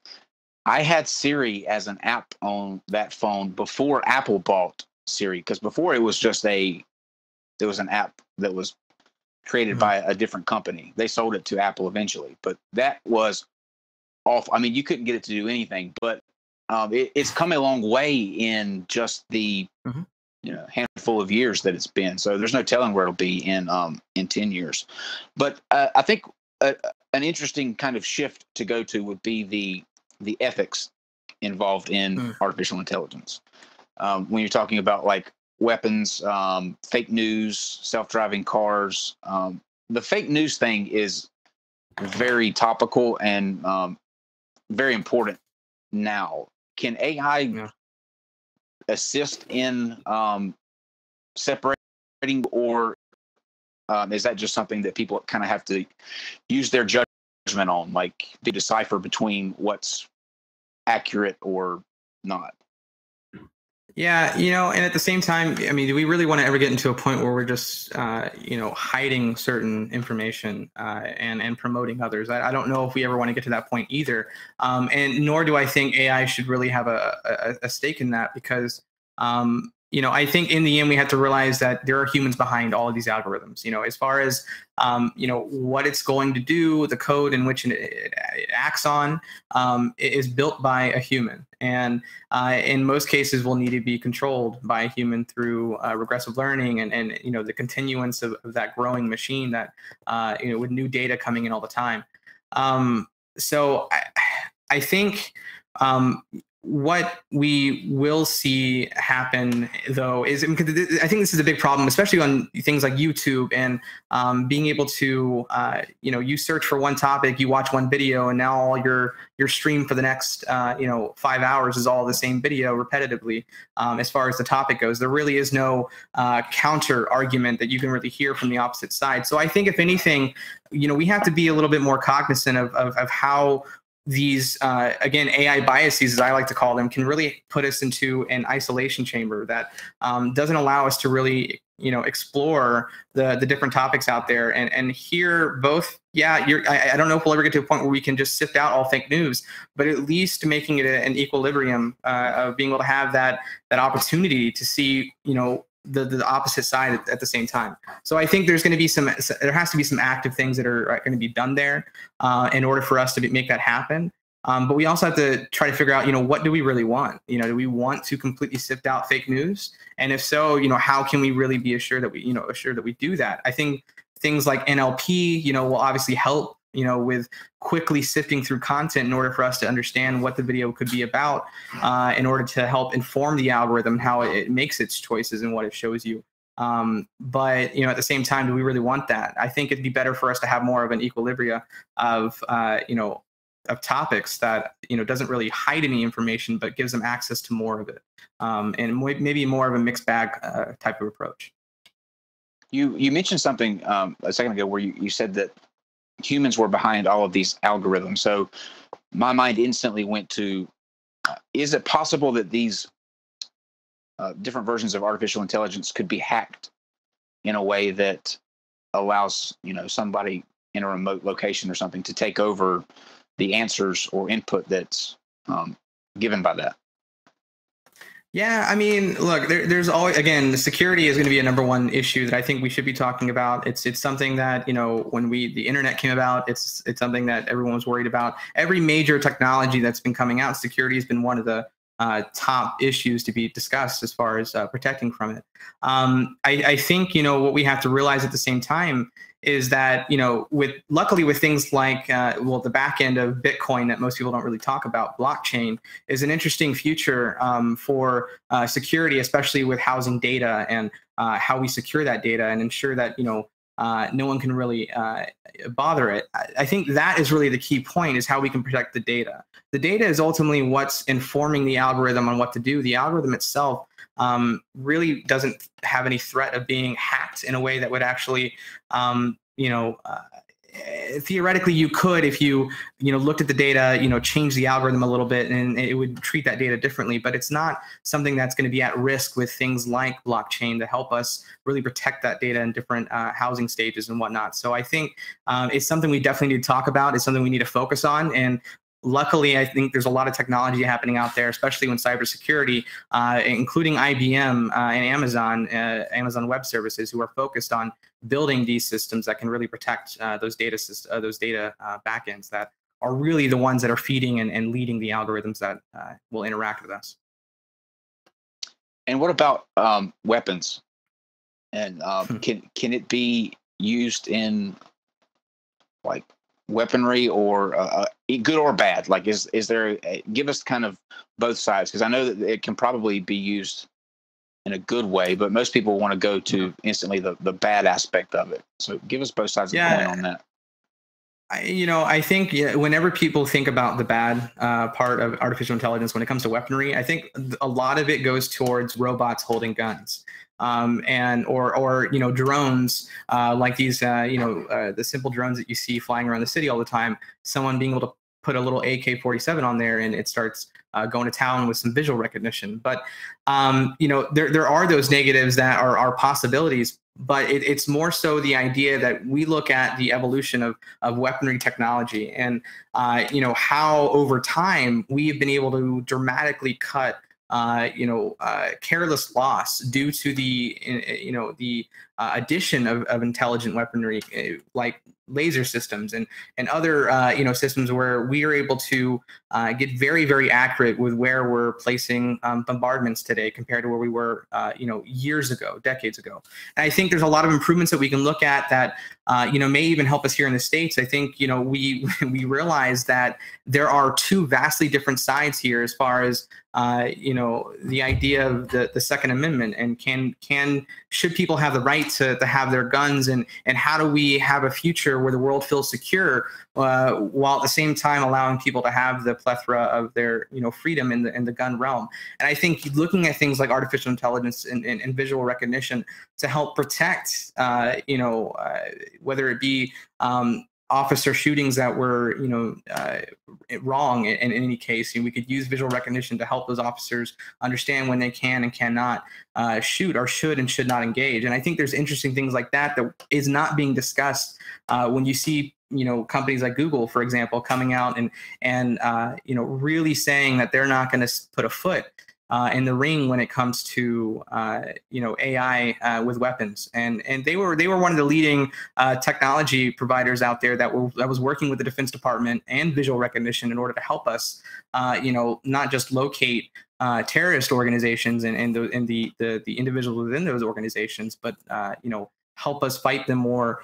D: I had Siri as an app on that phone before Apple bought Siri, because before it was just there was an app that was created by a different company. They sold it to Apple eventually, but that was awful. I mean, you couldn't get it to do anything, but it's come a long way in just the handful of years that it's been. So there's no telling where it'll be in 10 years. But I think an interesting kind of shift to go to would be the ethics involved in artificial intelligence. When you're talking about like weapons, fake news, self-driving cars, the fake news thing is very topical and very important now. Can AI assist in separating, or is that just something that people kind of have to use their judgment on, like to decipher between what's accurate or not?
I: Yeah, and at the same time, I mean, do we really want to ever get into a point where we're just, hiding certain information and promoting others? I don't know if we ever want to get to that point either. And nor do I think AI should really have a stake in that, because, I think in the end, we have to realize that there are humans behind all of these algorithms, as far as, what it's going to do, the code in which it acts on, is built by a human. And in most cases will need to be controlled by a human through regressive learning and the continuance of that growing machine that, with new data coming in all the time. So I think what we will see happen, though, is, I think this is a big problem, especially on things like YouTube and being able to, you search for one topic, you watch one video, and now all your stream for the next, 5 hours is all the same video repetitively. As far as the topic goes, there really is no counter argument that you can really hear from the opposite side. So I think, if anything, we have to be a little bit more cognizant of how these, again, AI biases, as I like to call them, can really put us into an isolation chamber that doesn't allow us to really, explore the different topics out there and hear both. Yeah, I don't know if we'll ever get to a point where we can just sift out all fake news, but at least making it an equilibrium of being able to have that opportunity to see, the opposite side at the same time. So I think there has to be some active things that are going to be done there in order for us to make that happen. But we also have to try to figure out, what do we really want? Do we want to completely sift out fake news? And if so, how can we really be assured that we do that? I think things like NLP, will obviously help, with quickly sifting through content in order for us to understand what the video could be about, in order to help inform the algorithm how it makes its choices and what it shows you. But, at the same time, do we really want that? I think it'd be better for us to have more of an equilibria of, of topics that, doesn't really hide any information, but gives them access to more of it. And maybe more of a mixed bag type of approach.
D: You mentioned something a second ago where you said that humans were behind all of these algorithms. So my mind instantly went to, is it possible that these different versions of artificial intelligence could be hacked in a way that allows, somebody in a remote location or something to take over the answers or input that's given by that?
I: Yeah, I mean, look, there's always, again, the security is going to be a number one issue that I think we should be talking about. It's something that, when the internet came about, it's something that everyone was worried about. Every major technology that's been coming out, security has been one of the top issues to be discussed as far as protecting from it. I think, what we have to realize at the same time is that, luckily with things like, the back end of Bitcoin that most people don't really talk about, blockchain, is an interesting future for security, especially with housing data and how we secure that data and ensure that, no one can really bother it. I think that is really the key point, is how we can protect the data. The data is ultimately what's informing the algorithm on what to do. The algorithm itself really doesn't have any threat of being hacked in a way that would actually, theoretically you could, if you looked at the data, change the algorithm a little bit and it would treat that data differently. But it's not something that's going to be at risk with things like blockchain to help us really protect that data in different housing stages and whatnot. So I think it's something we definitely need to talk about. It's something we need to focus on. And luckily, I think there's a lot of technology happening out there, especially in cybersecurity, including IBM and Amazon Web Services, who are focused on building these systems that can really protect those data backends that are really the ones that are feeding and leading the algorithms that will interact with us.
D: And what about weapons? And can it be used in like weaponry, or good or bad? Like, is there give us kind of both sides, because I know that it can probably be used in a good way, but most people want to go to instantly the bad aspect of it. So give us both sides of the coin on that.
I: I think whenever people think about the bad part of artificial intelligence when it comes to weaponry, I think a lot of it goes towards robots holding guns, or drones, like these the simple drones that you see flying around the city all the time. Someone being able to put a little AK-47 on there and it starts going to town with some visual recognition. But there are those negatives that are possibilities. But it's more so the idea that we look at the evolution of weaponry technology and how over time we have been able to dramatically cut careless loss due to the addition of intelligent weaponry like laser systems and other systems where we are able to get very, very accurate with where we're placing bombardments today compared to where we were years ago, decades ago. And I think there's a lot of improvements that we can look at that may even help us here in the States. I think we realize that there are two vastly different sides here as far as the idea of the Second Amendment, and should people have the right to have their guns, and how do we have a future where the world feels secure while at the same time allowing people to have the plethora of their freedom in the gun realm. And I think looking at things like artificial intelligence and visual recognition to help protect whether it be officer shootings that were wrong in any case, we could use visual recognition to help those officers understand when they can and cannot shoot, or should and should not engage. And I think there's interesting things like that is not being discussed when you see companies like Google, for example, coming out and really saying that they're not going to put a foot in the ring when it comes to AI with weapons, and they were one of the leading technology providers out there that was working with the Defense Department and visual recognition in order to help us not just locate terrorist organizations and the individuals within those organizations, but help us fight them more.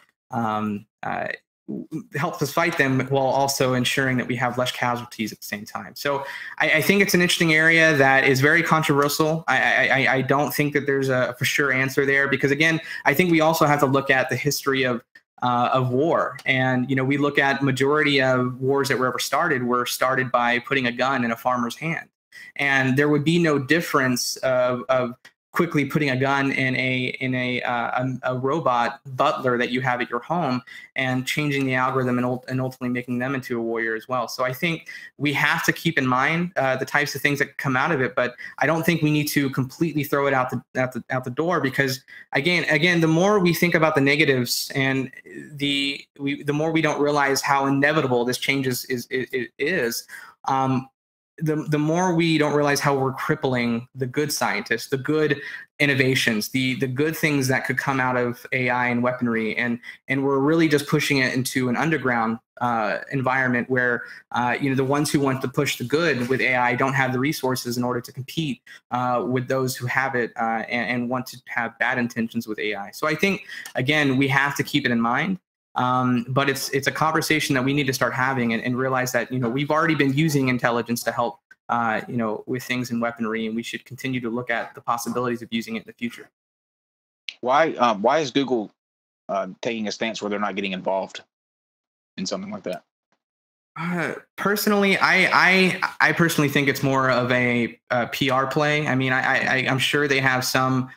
I: Helps us fight them while also ensuring that we have less casualties at the same time. So I think it's an interesting area that is very controversial. I don't think that there's a for sure answer there, because again, I think we also have to look at the history of war. And we look at majority of wars that were ever started by putting a gun in a farmer's hand, and there would be no difference of quickly putting a gun in a robot butler that you have at your home and changing the algorithm and ultimately making them into a warrior as well. So I think we have to keep in mind the types of things that come out of it, but I don't think we need to completely throw it out the door, because again, the more we think about the negatives and the more we don't realize how inevitable this change is. The more we don't realize how we're crippling the good scientists, the good innovations, the good things that could come out of AI and weaponry, and we're really just pushing it into an underground environment where the ones who want to push the good with AI don't have the resources in order to compete with those who have it and want to have bad intentions with AI. So I think again, we have to keep it in mind. But it's a conversation that we need to start having and realize that we've already been using intelligence to help with things in weaponry, and we should continue to look at the possibilities of using it in the future.
D: Why is Google taking a stance where they're not getting involved in something like that?
I: Personally, I personally think it's more of a PR play. I mean, I'm sure they have some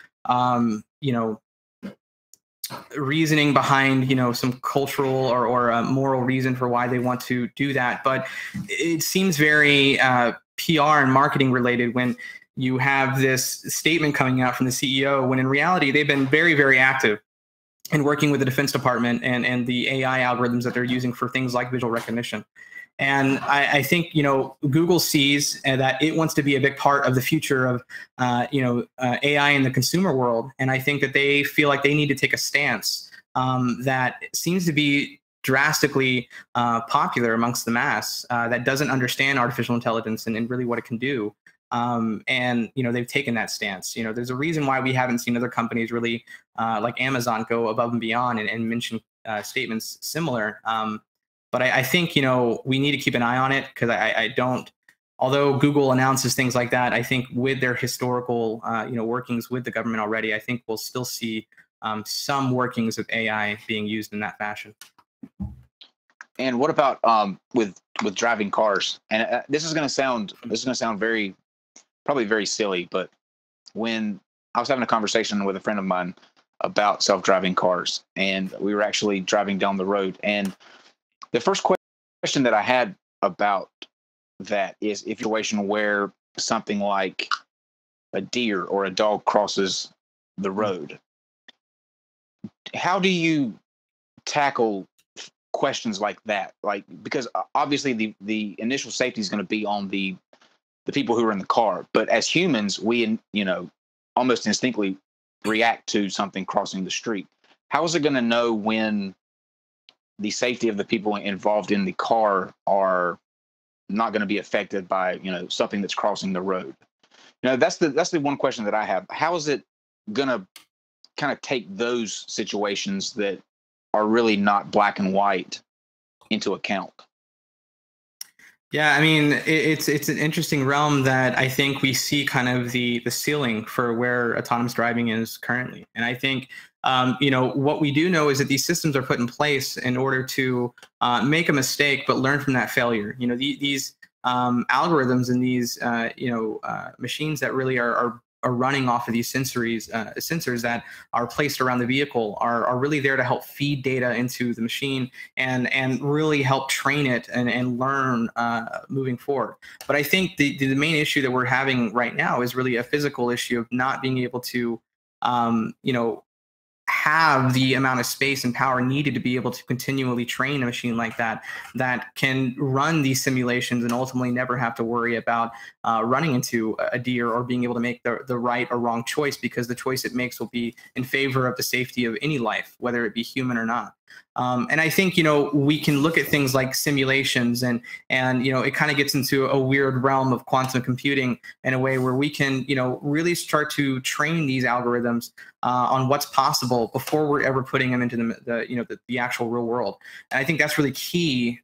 I: reasoning behind some cultural or a moral reason for why they want to do that, but it seems very PR and marketing related when you have this statement coming out from the CEO, when in reality they've been very, very active in working with the Defense Department and the AI algorithms that they're using for things like visual recognition. And I think, Google sees that it wants to be a big part of the future of, AI in the consumer world. And I think that they feel like they need to take a stance that seems to be drastically popular amongst the mass that doesn't understand artificial intelligence and really what it can do. And they've taken that stance. There's a reason why we haven't seen other companies really like Amazon go above and beyond and mention statements similar. But I think, we need to keep an eye on it, because I don't, although Google announces things like that, I think with their historical, workings with the government already, I think we'll still see some workings of AI being used in that fashion.
D: And what about with driving cars? And this is going to sound probably very silly, but when I was having a conversation with a friend of mine about self-driving cars, and we were actually driving down the road, and the first question that I had about that is, if you're in a situation where something like a deer or a dog crosses the road, how do you tackle questions like that? Like, because obviously the initial safety is going to be on the people who are in the car, but as humans, we almost instinctively react to something crossing the street. How is it going to know when the safety of the people involved in the car are not going to be affected by something that's crossing the road? That's the one question that I have. How is it going to kind of take those situations that are really not black and white into account?
I: Yeah, I mean, it's an interesting realm that I think we see kind of the ceiling for where autonomous driving is currently. And I think, what we do know is that these systems are put in place in order to make a mistake, but learn from that failure. These algorithms and these, machines that really are running off of these sensors that are placed around the vehicle are really there to help feed data into the machine and really help train it and learn moving forward. But I think the main issue that we're having right now is really a physical issue of not being able to, have the amount of space and power needed to be able to continually train a machine like that can run these simulations and ultimately never have to worry about running into a deer or being able to make the right or wrong choice, because the choice it makes will be in favor of the safety of any life, whether it be human or not. And I think, we can look at things like simulations and it kind of gets into a weird realm of quantum computing in a way where we can, really start to train these algorithms on what's possible before we're ever putting them into the actual real world. And I think that's really key.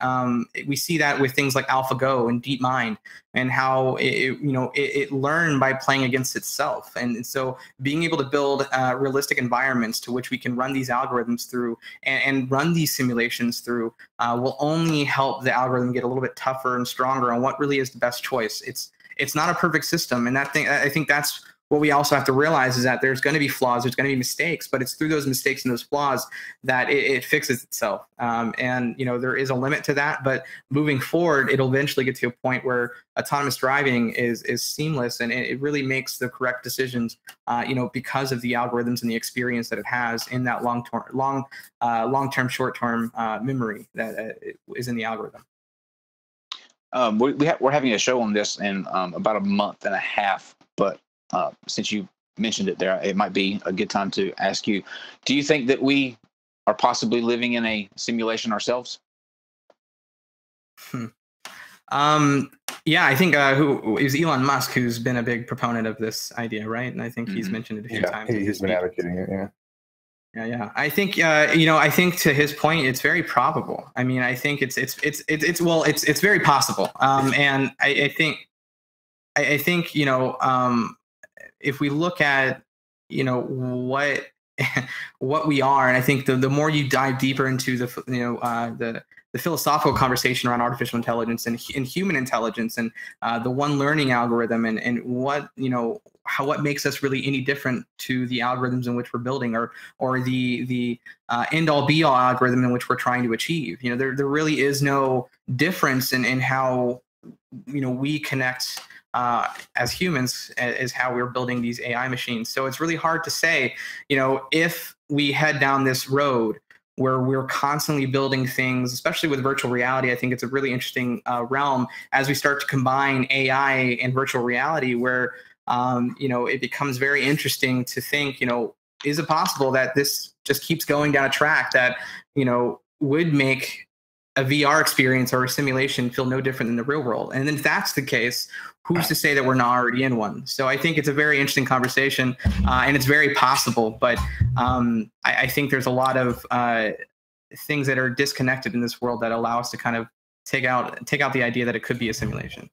I: We see that with things like AlphaGo and DeepMind, and how it learned by playing against itself. And so being able to build realistic environments to which we can run these algorithms through and run these simulations through will only help the algorithm get a little bit tougher and stronger on what really is the best choice. It's not a perfect system, and I think that's what we also have to realize, is that there's going to be flaws, there's going to be mistakes, but it's through those mistakes and those flaws that it fixes itself. And there is a limit to that, but moving forward, it'll eventually get to a point where autonomous driving is seamless, and it really makes the correct decisions, because of the algorithms and the experience that it has in that long-term, short-term memory that is in the algorithm.
D: We're having a show on this in about a month and a half, but since you mentioned it there, it might be a good time to ask you, do you think that we are possibly living in a simulation ourselves?
I: Yeah, I think who is Elon Musk, who's been a big proponent of this idea, right? And I think he's mentioned it a few times.
H: He's been advocating it, yeah.
I: Yeah. I think, I think to his point, it's very probable. I mean, I think it's very possible. And I think, if we look at, what we are, and I think the more you dive deeper into the philosophical conversation around artificial intelligence and human intelligence and the one learning algorithm and what what makes us really any different to the algorithms in which we're building or the end all be all algorithm in which we're trying to achieve. There really is no difference in how we connect as humans is how we're building these AI machines. So it's really hard to say, if we head down this road where we're constantly building things, especially with virtual reality. I think it's a really interesting realm as we start to combine AI and virtual reality, where it becomes very interesting to think, is it possible that this just keeps going down a track that, would make a VR experience or a simulation feel no different than the real world? And then if that's the case, who's to say that we're not already in one? So I think it's a very interesting conversation, and it's very possible. But I think there's a lot of things that are disconnected in this world that allow us to kind of take out the idea that it could be a simulation.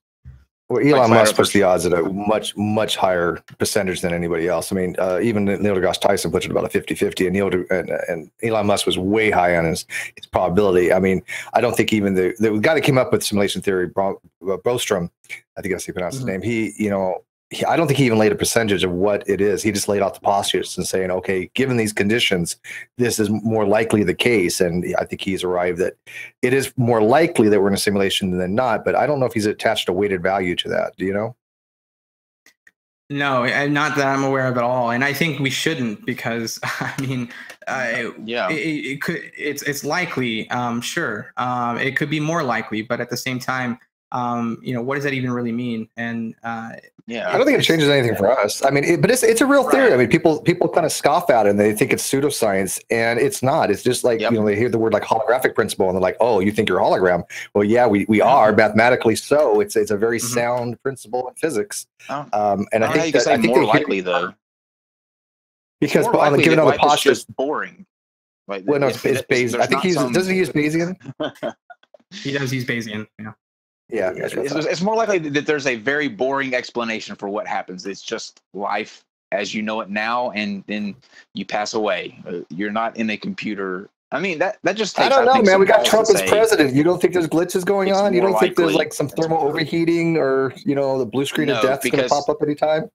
H: Well, Elon Musk puts the odds at a much, much higher percentage than anybody else. I mean, even Neil deGrasse Tyson puts it about a 50-50, and Elon Musk was way high on his probability. I mean, I don't think even the guy that came up with simulation theory, Bostrom, I think that's how you pronounce his name, I don't think he even laid a percentage of what it is. He just laid out the postulates and saying, okay, given these conditions, this is more likely the case. And I think he's arrived that it is more likely that we're in a simulation than not, but I don't know if he's attached a weighted value to that. Do you know?
I: No, not that I'm aware of at all. And I think we shouldn't, because I mean, it's likely, sure. It could be more likely, but at the same time, what does that even really mean? And
H: I don't think it changes anything for us. I mean, but it's a real theory. I mean, people kind of scoff at it and they think it's pseudoscience, and it's not. It's just like, they hear the word like holographic principle and they're like, oh, you think you're a hologram? Well, yeah, we are mathematically so. It's a very sound principle in physics. And I think
D: that, more likely though,
H: because given other postures,
D: boring. Like,
H: well, no, it's Bayesian. I think doesn't he use Bayesian?
I: He does use Bayesian. Yeah.
H: Yeah,
D: it's more likely that there's a very boring explanation for what happens. It's just life as you know it now, and then you pass away. You're not in a computer. I mean, that just takes,
H: I don't know, man. We got Trump as president. You don't think there's glitches going on? You don't think there's like some thermal overheating, or the blue screen of death is going to pop up anytime?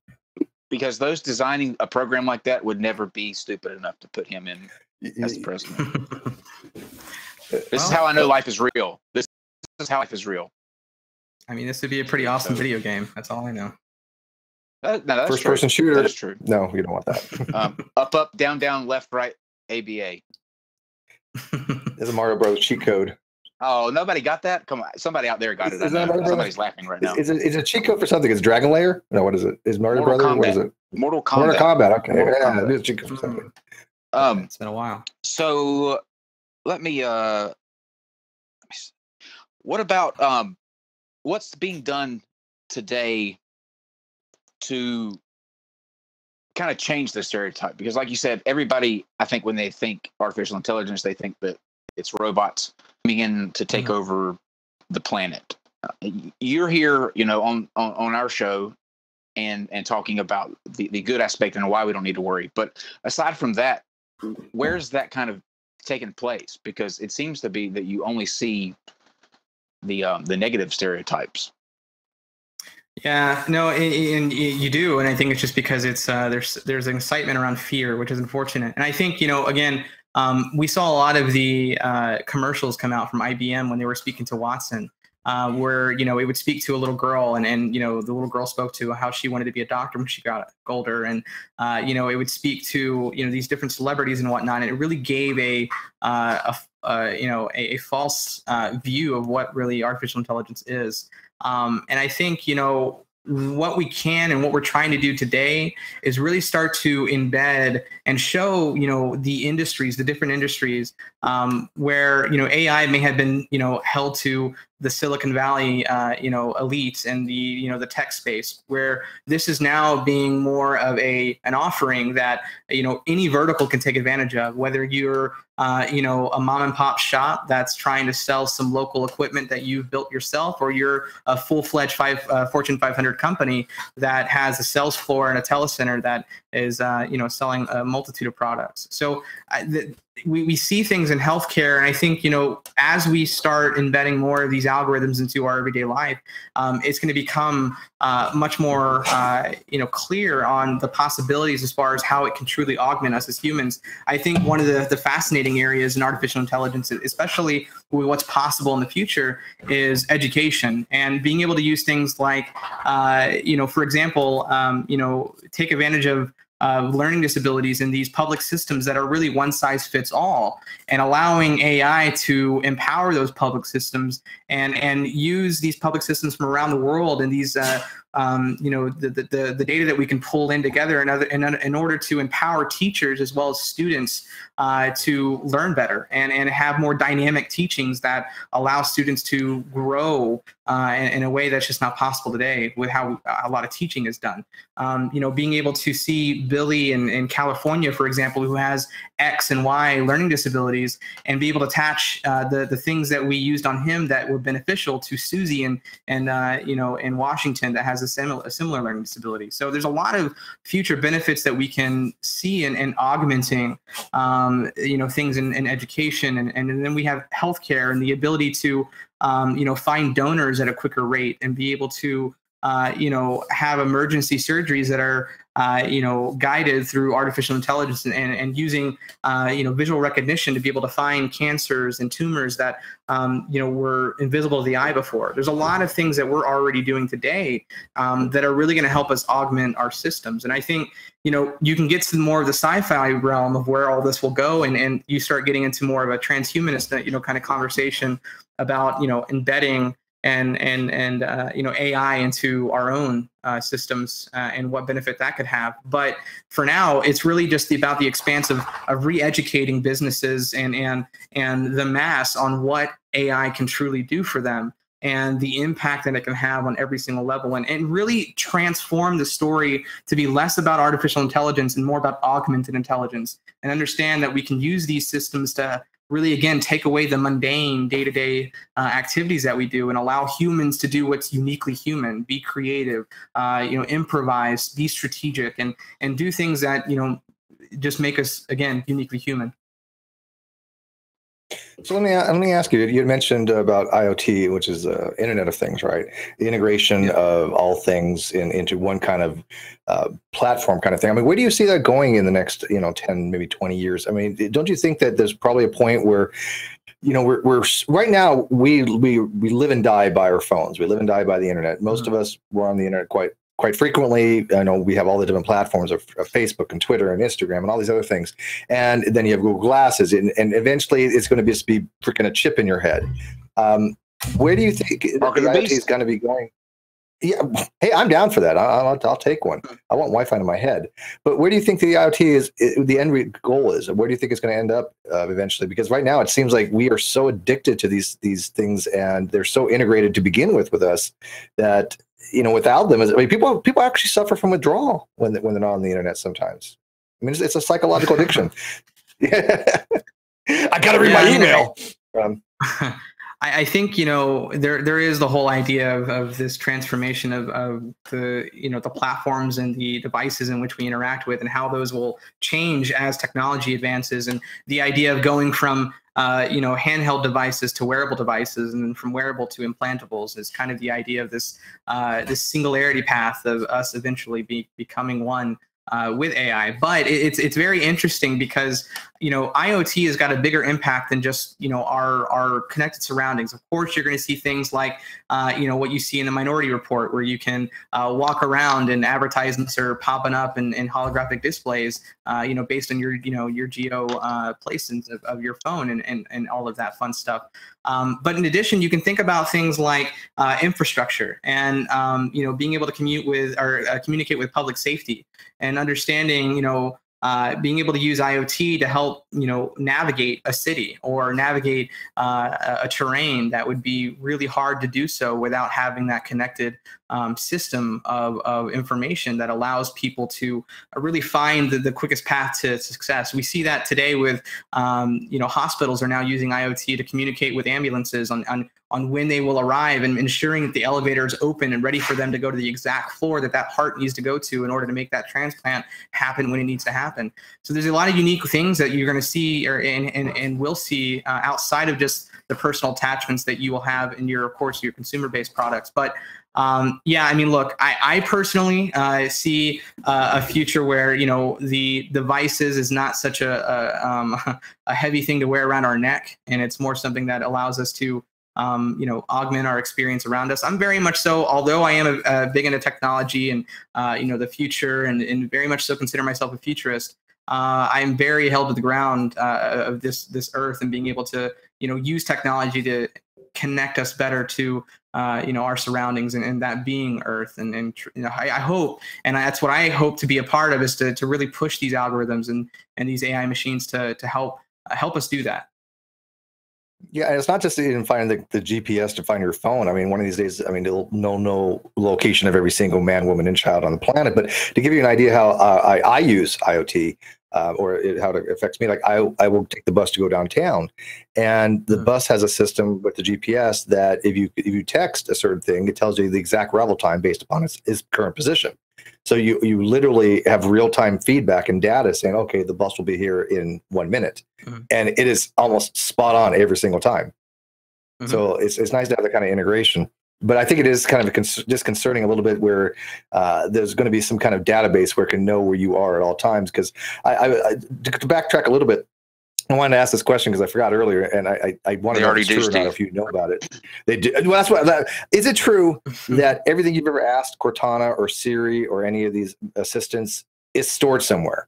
D: Because those designing a program like that would never be stupid enough to put him in as the president. This is how I know life is real. This is how life is real.
I: I mean, this would be a pretty awesome video game. That's all I know.
D: That's
H: First-person shooter.
D: That is true.
H: No, you don't want that.
D: Up, down, left, right, ABA.
H: There's a Mario Bros. Cheat code.
D: Oh, nobody got that? Come on, somebody out there got it. Somebody's laughing right now.
H: Is it a cheat code for something? It's Dragon Lair? No, what is it? Is Mario Brothers?
D: Combat.
H: What is it?
D: Mortal Kombat.
H: Mortal Kombat. Okay, it is a cheat code for something.
I: It's been a while.
D: So let me. What about what's being done today to kind of change the stereotype? Because like you said, everybody, I think when they think artificial intelligence, they think that it's robots coming in to take over the planet. You're here, on our show and talking about the good aspect and why we don't need to worry. But aside from that, where's that kind of taking place? Because it seems to be that you only see the negative stereotypes.
I: Yeah, no, and you do, and I think it's just because it's there's an excitement around fear, which is unfortunate. And I think again, we saw a lot of the commercials come out from IBM when they were speaking to Watson, where it would speak to a little girl, and the little girl spoke to how she wanted to be a doctor when she got older, and it would speak to these different celebrities and whatnot, and it really gave a false view of what really artificial intelligence is. And I think, what we can and what we're trying to do today is really start to embed and show, the industries, the different industries, where, AI may have been, held to the Silicon Valley, elites and the tech space, where this is now being more of an offering that, any vertical can take advantage of, whether you're, a mom and pop shop that's trying to sell some local equipment that you've built yourself, or you're a full-fledged Fortune 500 company that has a sales floor and a telecenter that is, selling a multitude of products. So we see things in healthcare, and I think, as we start embedding more of these algorithms into our everyday life, it's going to become much more, clear on the possibilities as far as how it can truly augment us as humans. I think one of the fascinating areas in artificial intelligence, especially with what's possible in the future, is education and being able to use things like, for example, take advantage of learning disabilities in these public systems that are really one size fits all, and allowing AI to empower those public systems and use these public systems from around the world and these the data that we can pull in together in order to empower teachers as well as students to learn better and have more dynamic teachings that allow students to grow in a way that's just not possible today with how a lot of teaching is done. Being able to see Billy in California, for example, who has X and Y learning disabilities, and be able to attach the things that we used on him that were beneficial to Susie in Washington that has a similar learning disability. So there's a lot of future benefits that we can see in augmenting things in education, and then we have healthcare and the ability to find donors at a quicker rate and be able to have emergency surgeries that are guided through artificial intelligence and using visual recognition to be able to find cancers and tumors that were invisible to the eye before. There's a lot of things that we're already doing today that are really going to help us augment our systems. And I think you can get to more of the sci-fi realm of where all this will go, and you start getting into more of a transhumanist kind of conversation about embedding and AI into our own systems and what benefit that could have. But for now, it's really just about the expanse of re-educating businesses and the mass on what AI can truly do for them and the impact that it can have on every single level, and really transform the story to be less about artificial intelligence and more about augmented intelligence, and understand that we can use these systems to really, again, take away the mundane day-to-day activities that we do and allow humans to do what's uniquely human, be creative, improvise, be strategic, and do things that, just make us, again, uniquely human.
H: So let me ask you. You had mentioned about IoT, which is Internet of Things, right? The integration of all things into one kind of platform kind of thing. I mean, where do you see that going in the next 10, maybe 20 years? I mean, don't you think that there's probably a point where we're right now we live and die by our phones. We live and die by the internet. Most of us were on the internet quite frequently. I know we have all the different platforms of Facebook and Twitter and Instagram and all these other things. And then you have Google Glasses, and eventually it's going to just be freaking a chip in your head. Where do you think the IoT is going to be going? Yeah, hey, I'm down for that. I'll take one. I want Wi-Fi in my head. But where do you think the IoT the end goal is? Where do you think it's going to end up eventually? Because right now it seems like we are so addicted to these things, and they're so integrated to begin with us that without them, people actually suffer from withdrawal when they're not on the internet sometimes. I mean, it's a psychological addiction. I got to read my email.
I: I think there is the whole idea of this transformation of the the platforms and the devices in which we interact with, and how those will change as technology advances, and the idea of going from handheld devices to wearable devices, and then from wearable to implantables is kind of the idea of this singularity path of us eventually becoming one with AI. But it's very interesting because IoT has got a bigger impact than just our connected surroundings. Of course, you're going to see things like what you see in the Minority Report, where you can walk around and advertisements are popping up in holographic displays, based on your geo placements of your phone and all of that fun stuff. But in addition, you can think about things like infrastructure and being able to communicate with public safety, and understanding being able to use IoT to help navigate a city or navigate a terrain that would be really hard to do so without having that connected system of information that allows people to really find the quickest path to success. We see that today with hospitals are now using IoT to communicate with ambulances on when they will arrive, and ensuring that the elevator is open and ready for them to go to the exact floor that heart needs to go to in order to make that transplant happen when it needs to happen. So there's a lot of unique things that you're going to see and will see outside of just the personal attachments that you will have in your consumer-based products. But yeah, I mean, look, I personally see a future where the devices is not such a heavy thing to wear around our neck, and it's more something that allows us to augment our experience around us. I'm very much so, although I am big into technology and the future, and very much so consider myself a futurist. I am very held to the ground of this earth, and being able to use technology to connect us better to our surroundings, and that being Earth. And I hope, and that's what I hope to be a part of, is to really push these algorithms and these AI machines to help us do that.
H: Yeah, and it's not just even finding the GPS to find your phone. I mean, one of these days, they'll know no location of every single man, woman, and child on the planet. But to give you an idea how I use IoT, or how it affects me, like I will take the bus to go downtown, and the bus has a system with the GPS that if you text a certain thing, it tells you the exact arrival time based upon its current position. So you literally have real-time feedback and data saying, okay, the bus will be here in 1 minute. And it is almost spot on every single time. So it's nice to have that kind of integration. But I think it is kind of disconcerting a little bit, where there's going to be some kind of database where it can know where you are at all times. Because to backtrack a little bit, I wanted to ask this question because I forgot earlier, and I wanted to know if it's true or not, if you know about it. They do. Well, is it true that everything you've ever asked Cortana or Siri or any of these assistants is stored somewhere?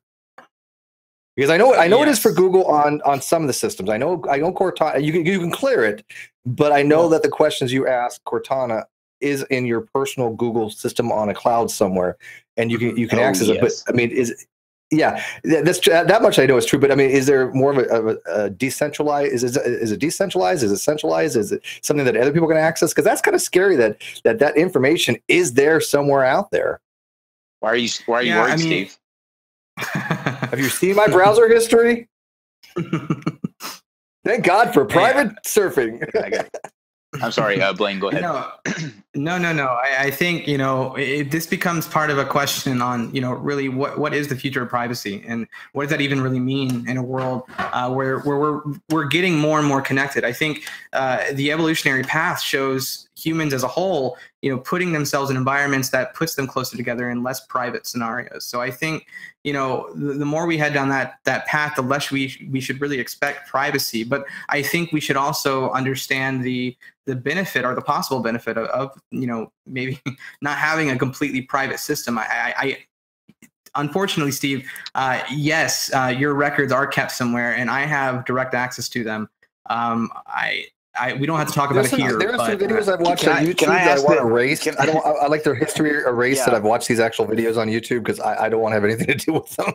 H: Because I know it is for Google on some of the systems. I know Cortana, you can clear it, but I know that the questions you ask Cortana is in your personal Google system on a cloud somewhere, and you can access it. But I mean, that much I know is true. But I mean, is there more of a decentralized? Is it decentralized? Is it centralized? Is it something that other people can access? Because that's kind of scary that information is there somewhere out there.
D: Why are you worried, Steve?
H: Have you seen my browser history? Thank God for private surfing.
D: I'm sorry, Blaine, go ahead.
I: No. I think, this becomes part of a question on, really what is the future of privacy, and what does that even really mean in a world where we're getting more and more connected. I think the evolutionary path shows humans as a whole, putting themselves in environments that puts them closer together in less private scenarios. So I think, the more we head down that path, the less we should really expect privacy. But I think we should also understand the benefit, or the possible benefit of maybe not having a completely private system. I unfortunately, Steve, yes, your records are kept somewhere, and I have direct access to them. We don't have to talk about it here.
H: There are some videos I've watched on YouTube that I want erased. I like their history erased. That I've watched these actual videos on YouTube because I don't want to have anything to do with them.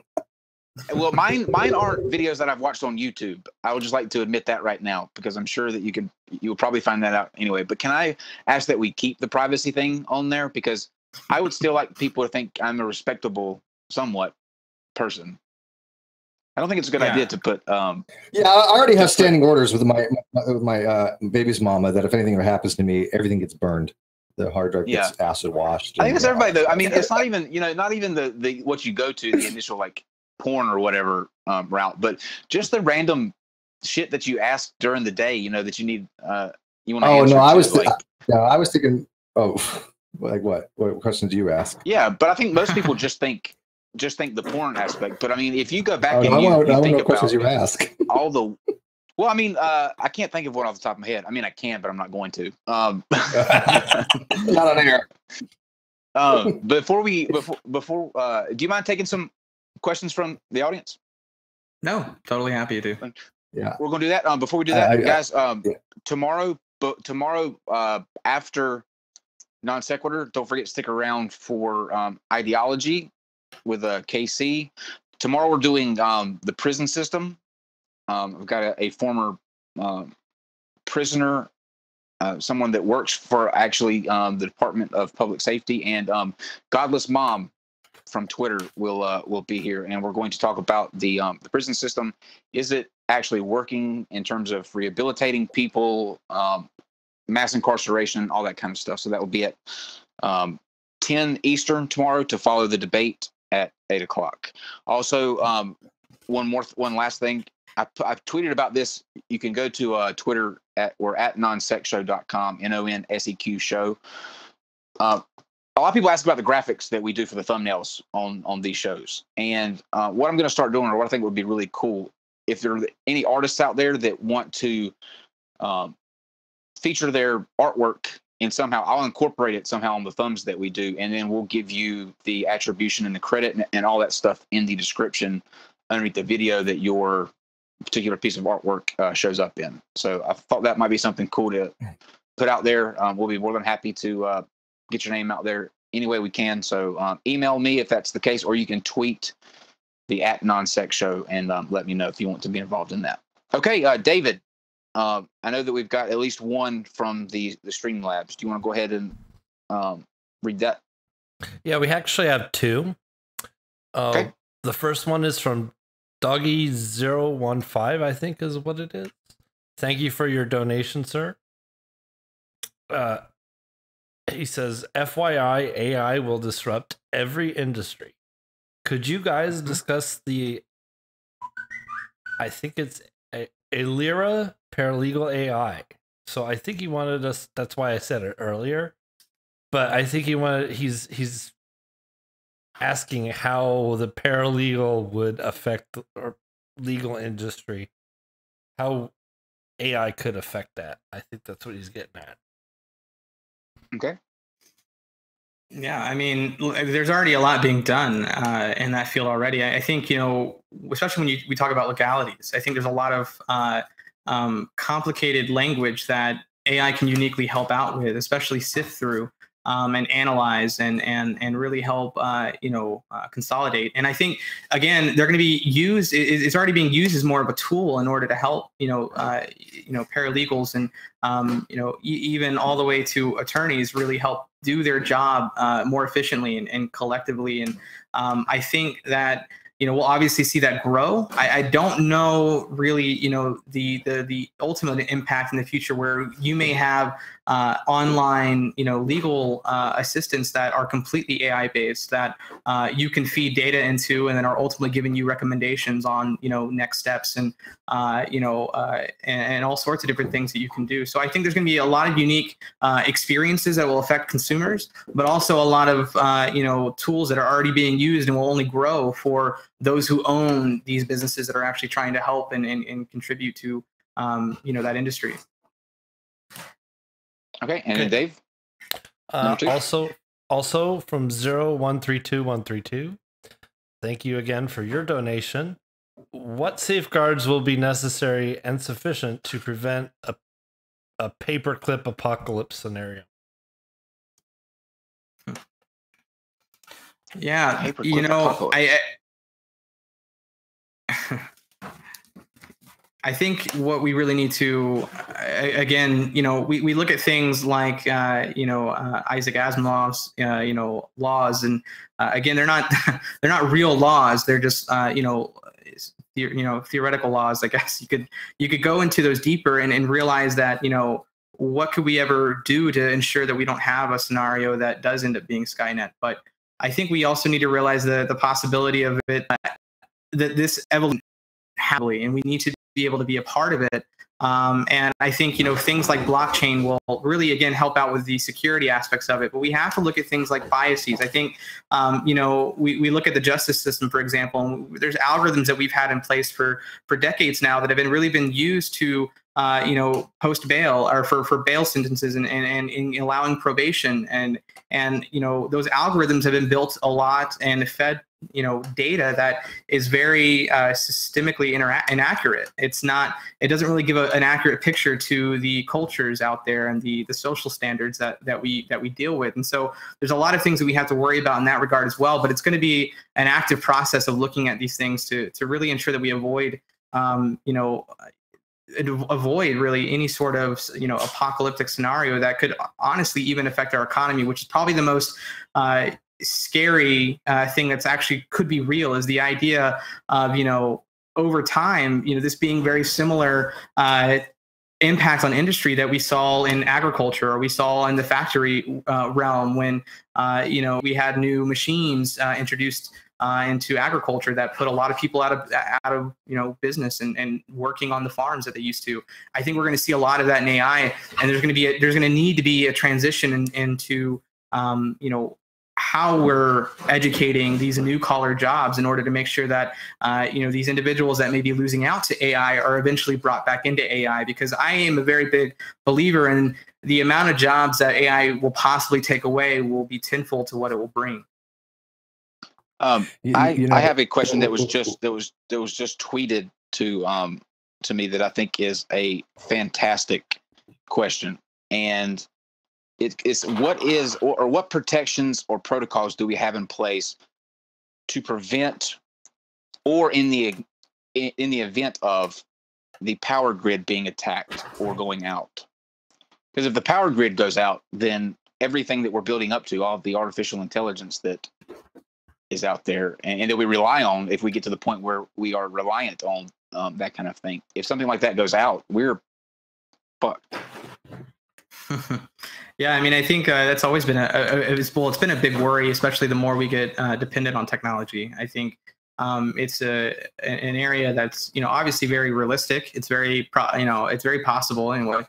D: Well, mine aren't videos that I've watched on YouTube. I would just like to admit that right now, because I'm sure that you'll probably find that out anyway. But can I ask that we keep the privacy thing on there, because I would still like people to think I'm a respectable, somewhat person. I don't think it's a good idea to put. I
H: already have standing orders with my baby's mama that if anything ever happens to me, everything gets burned. The hard drive gets acid washed.
D: I think it's everybody though. I mean, it's not even not even the what you go to, the initial like porn or whatever route, but just the random shit that you ask during the day. That you need you want to answer.
H: I was thinking. Oh, like what? What questions do you ask?
D: Yeah, but I think most people just think the porn aspect. But I mean, if you go back and
H: you
D: think about
H: questions you ask.
D: all the, well, I mean, I can't think of one off the top of my head. I mean, I can, but I'm not going to.
H: Not on air.
D: Before, do you mind taking some questions from the audience?
I: No, totally happy to.
H: Yeah,
D: we're gonna do that. Before we do that, guys, tomorrow after NonSequitur, don't forget to stick around for ideology with KC. Tomorrow we're doing the prison system. We've got a former prisoner, someone that works for actually the Department of Public Safety, and Godless Mom from Twitter will be here, and we're going to talk about the prison system. Is it actually working in terms of rehabilitating people, mass incarceration, all that kind of stuff? So that will be at 10 Eastern tomorrow to follow the debate at 8 o'clock. Also, one last thing. I've tweeted about this. You can go to Twitter we're at nonsec.show.com, NONSEQ show. A lot of people ask about the graphics that we do for the thumbnails on these shows. And what I'm going to start doing, or what I think would be really cool, if there are any artists out there that want to feature their artwork and somehow I'll incorporate it somehow on the thumbs that we do, and then we'll give you the attribution and the credit and all that stuff in the description underneath the video that your particular piece of artwork shows up in. So I thought that might be something cool to put out there. We'll be more than happy to get your name out there any way we can. So email me if that's the case, or you can tweet the @NonSec and let me know if you want to be involved in that. Okay, David. I know that we've got at least one from the Streamlabs. Do you want to go ahead and read that?
L: Yeah, we actually have two.
D: Okay.
L: The first one is from Doggy015, I think is what it is. Thank you for your donation, sir. He says, FYI, AI will disrupt every industry. Could you guys discuss I think it's Alira Paralegal AI. So I think he wanted us, that's why I said it earlier. But I think he's asking how the paralegal would affect the legal industry. How AI could affect that. I think that's what he's getting at.
D: Okay.
I: Yeah, I mean, there's already a lot being done in that field already. I think, especially when we talk about legalities, I think there's a lot of complicated language that AI can uniquely help out with, especially sift through and analyze and really help, consolidate. And I think, again, they're going to be used. It's already being used as more of a tool in order to help, paralegals and, even all the way to attorneys really help do their job more efficiently and collectively. And I think that, we'll obviously see that grow. I don't know really, the ultimate impact in the future where you may have online, legal assistants that are completely AI based that you can feed data into and then are ultimately giving you recommendations on, next steps and, and all sorts of different things that you can do. So I think there's going to be a lot of unique experiences that will affect consumers, but also a lot of, tools that are already being used and will only grow for those who own these businesses that are actually trying to help and contribute to, that industry.
D: Okay, and then Dave.
L: Also from 0132132. Thank you again for your donation. What safeguards will be necessary and sufficient to prevent a paperclip apocalypse scenario?
I: Yeah, I think what we really need to, again, we look at things like, Isaac Asimov's, laws, and again, they're not real laws. They're just, theoretical laws. I guess you could go into those deeper and realize that, what could we ever do to ensure that we don't have a scenario that does end up being Skynet? But I think we also need to realize the possibility of it, that this evolution happily, and we need to be able to be a part of it. And I think, things like blockchain will really, again, help out with the security aspects of it. But we have to look at things like biases. I think, we look at the justice system, for example, and there's algorithms that we've had in place for decades now that have really been used to, post bail or for bail sentences and in allowing probation. And those algorithms have been built a lot and fed data that is very systemically inaccurate. It doesn't really give an accurate picture to the cultures out there and the social standards that we deal with. And so there's a lot of things that we have to worry about in that regard as well. But it's going to be an active process of looking at these things to really ensure that we avoid really any sort of apocalyptic scenario that could honestly even affect our economy, which is probably the most scary thing that's actually could be real, is the idea of over time this being very similar impact on industry that we saw in agriculture or we saw in the factory realm when we had new machines introduced into agriculture that put a lot of people out of business and working on the farms that they used to. I think we're going to see a lot of that in AI, and there's going to need to be a transition into how we're educating these new collar jobs in order to make sure that these individuals that may be losing out to AI are eventually brought back into AI, because I am a very big believer in the amount of jobs that AI will possibly take away will be tenfold to what it will bring.
D: I have a question that was just tweeted to me that I think is a fantastic question, and it's what protections or protocols do we have in place to prevent, or in the event of the power grid being attacked or going out? Because if the power grid goes out, then everything that we're building up to, all of the artificial intelligence that is out there and that we rely on, if we get to the point where we are reliant on that kind of thing, if something like that goes out, we're fucked.
I: Yeah, I mean, I think that's always been it's been a big worry, especially the more we get dependent on technology. I think it's an area that's obviously very realistic. It's very it's very possible anyway.